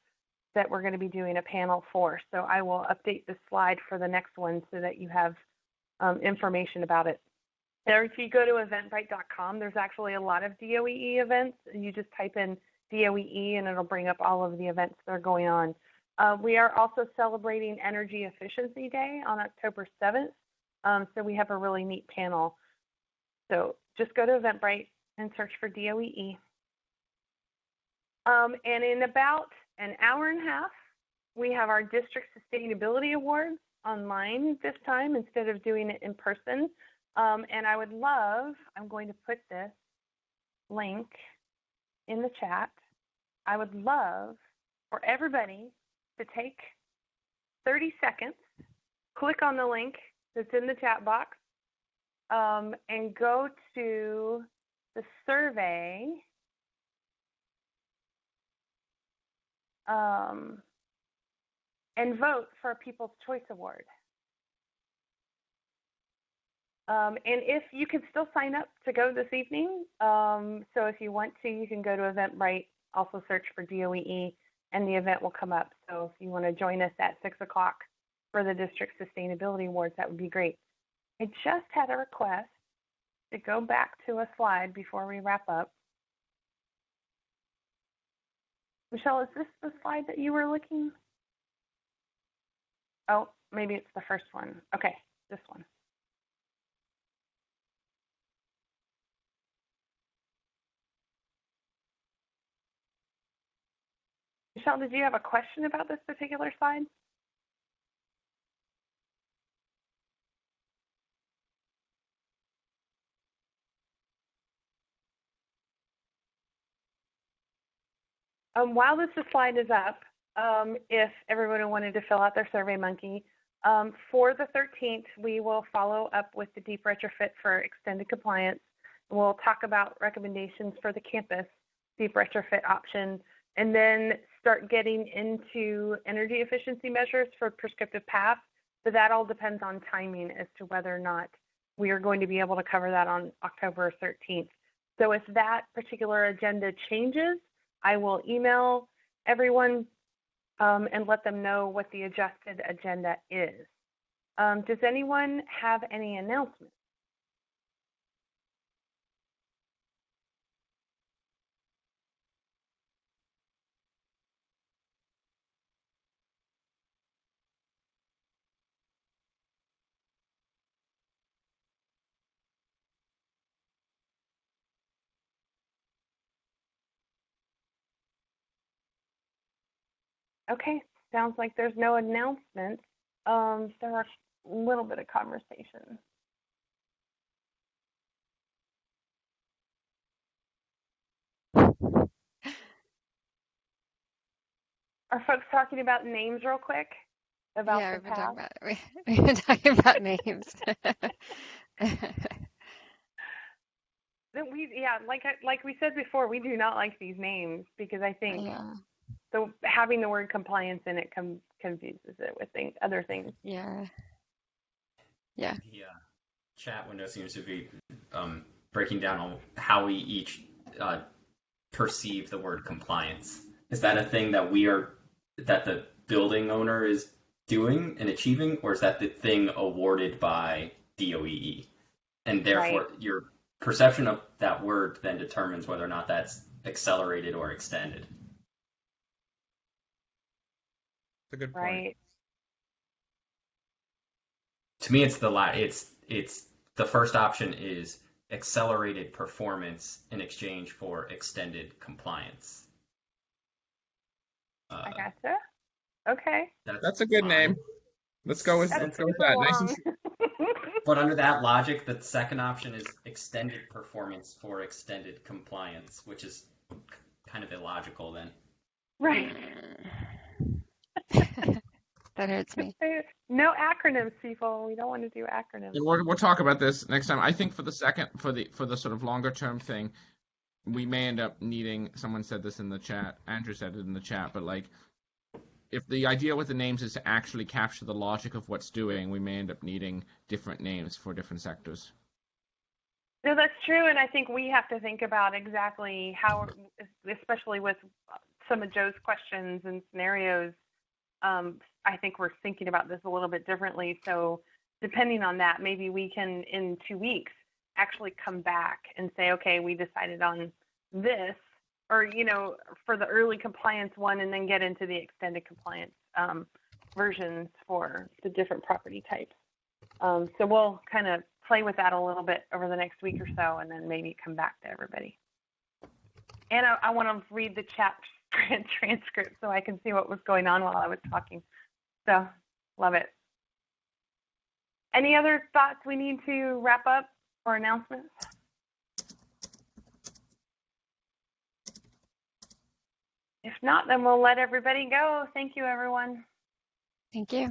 that we're going to be doing a panel for. So I will update the slide for the next one so that you have information about it. Or if you go to eventbrite.com, there's actually a lot of DOEE events. You just type in DOEE and it'll bring up all of the events that are going on. We are also celebrating Energy Efficiency Day on October 7th. So we have a really neat panel. So just go to Eventbrite and search for DOEE. And in about an hour and a half, we have our District Sustainability Awards online this time instead of doing it in person. And I would love, I'm going to put this link in the chat. I would love for everybody to take 30 seconds, click on the link that's in the chat box, and go to the survey and vote for a People's Choice Award. And if you can still sign up to go this evening, so if you want to, you can go to Eventbrite, also search for DOEE, and the event will come up. So if you want to join us at 6 o'clock for the District Sustainability Awards, that would be great. I just had a request to go back to a slide before we wrap up. Michelle, is this the slide that you were looking? Oh, maybe it's the first one. Okay, this one. Michelle, did you have a question about this particular slide? While this slide is up, if everyone wanted to fill out their SurveyMonkey, for the 13th, we will follow up with the deep retrofit for extended compliance. We'll talk about recommendations for the campus deep retrofit option. And then start getting into energy efficiency measures for prescriptive paths, but that all depends on timing as to whether or not we are going to be able to cover that on October 13th. So if that particular agenda changes, I will email everyone and let them know what the adjusted agenda is. Does anyone have any announcements? Okay, sounds like there's no announcements. There are a little bit of conversation. Are folks talking about names real quick? About Yeah, the path? we've been talking about names. Like we said before, we do not like these names because I think so having the word compliance in it confuses it with other things. Yeah. The chat window seems to be breaking down on how we each perceive the word compliance. Is that a thing that that the building owner is doing and achieving, or is that the thing awarded by DOEE? And therefore, your perception of that word then determines whether or not that's accelerated or extended. That's a good point. Right. To me, it's the first option is accelerated performance in exchange for extended compliance. I gotcha. Okay. That's a good name. Let's go with that. Nice and But under that logic, the second option is extended performance for extended compliance, which is kind of illogical then. Right. That hurts me. No acronyms, people. We don't want to do acronyms. We'll talk about this next time. I think for the sort of longer term thing, we may end up needing. Someone said this in the chat. Andrew said it in the chat, but like, if the idea with the names is to actually capture the logic of what's doing, we may end up needing different names for different sectors. No, that's true, and I think we have to think about exactly how, especially with some of Joe's questions and scenarios, I think we're thinking about this a little bit differently. So depending on that, maybe we can, in 2 weeks, actually come back and say, okay, we decided on this, or, for the early compliance one, and then get into the extended compliance versions for the different property types. So we'll kind of play with that a little bit over the next week or so, and then maybe come back to everybody. And I want to read the chat transcript so I can see what was going on while I was talking. So, love it. Any other thoughts we need to wrap up or announcements? If not, then we'll let everybody go. Thank you, everyone. Thank you.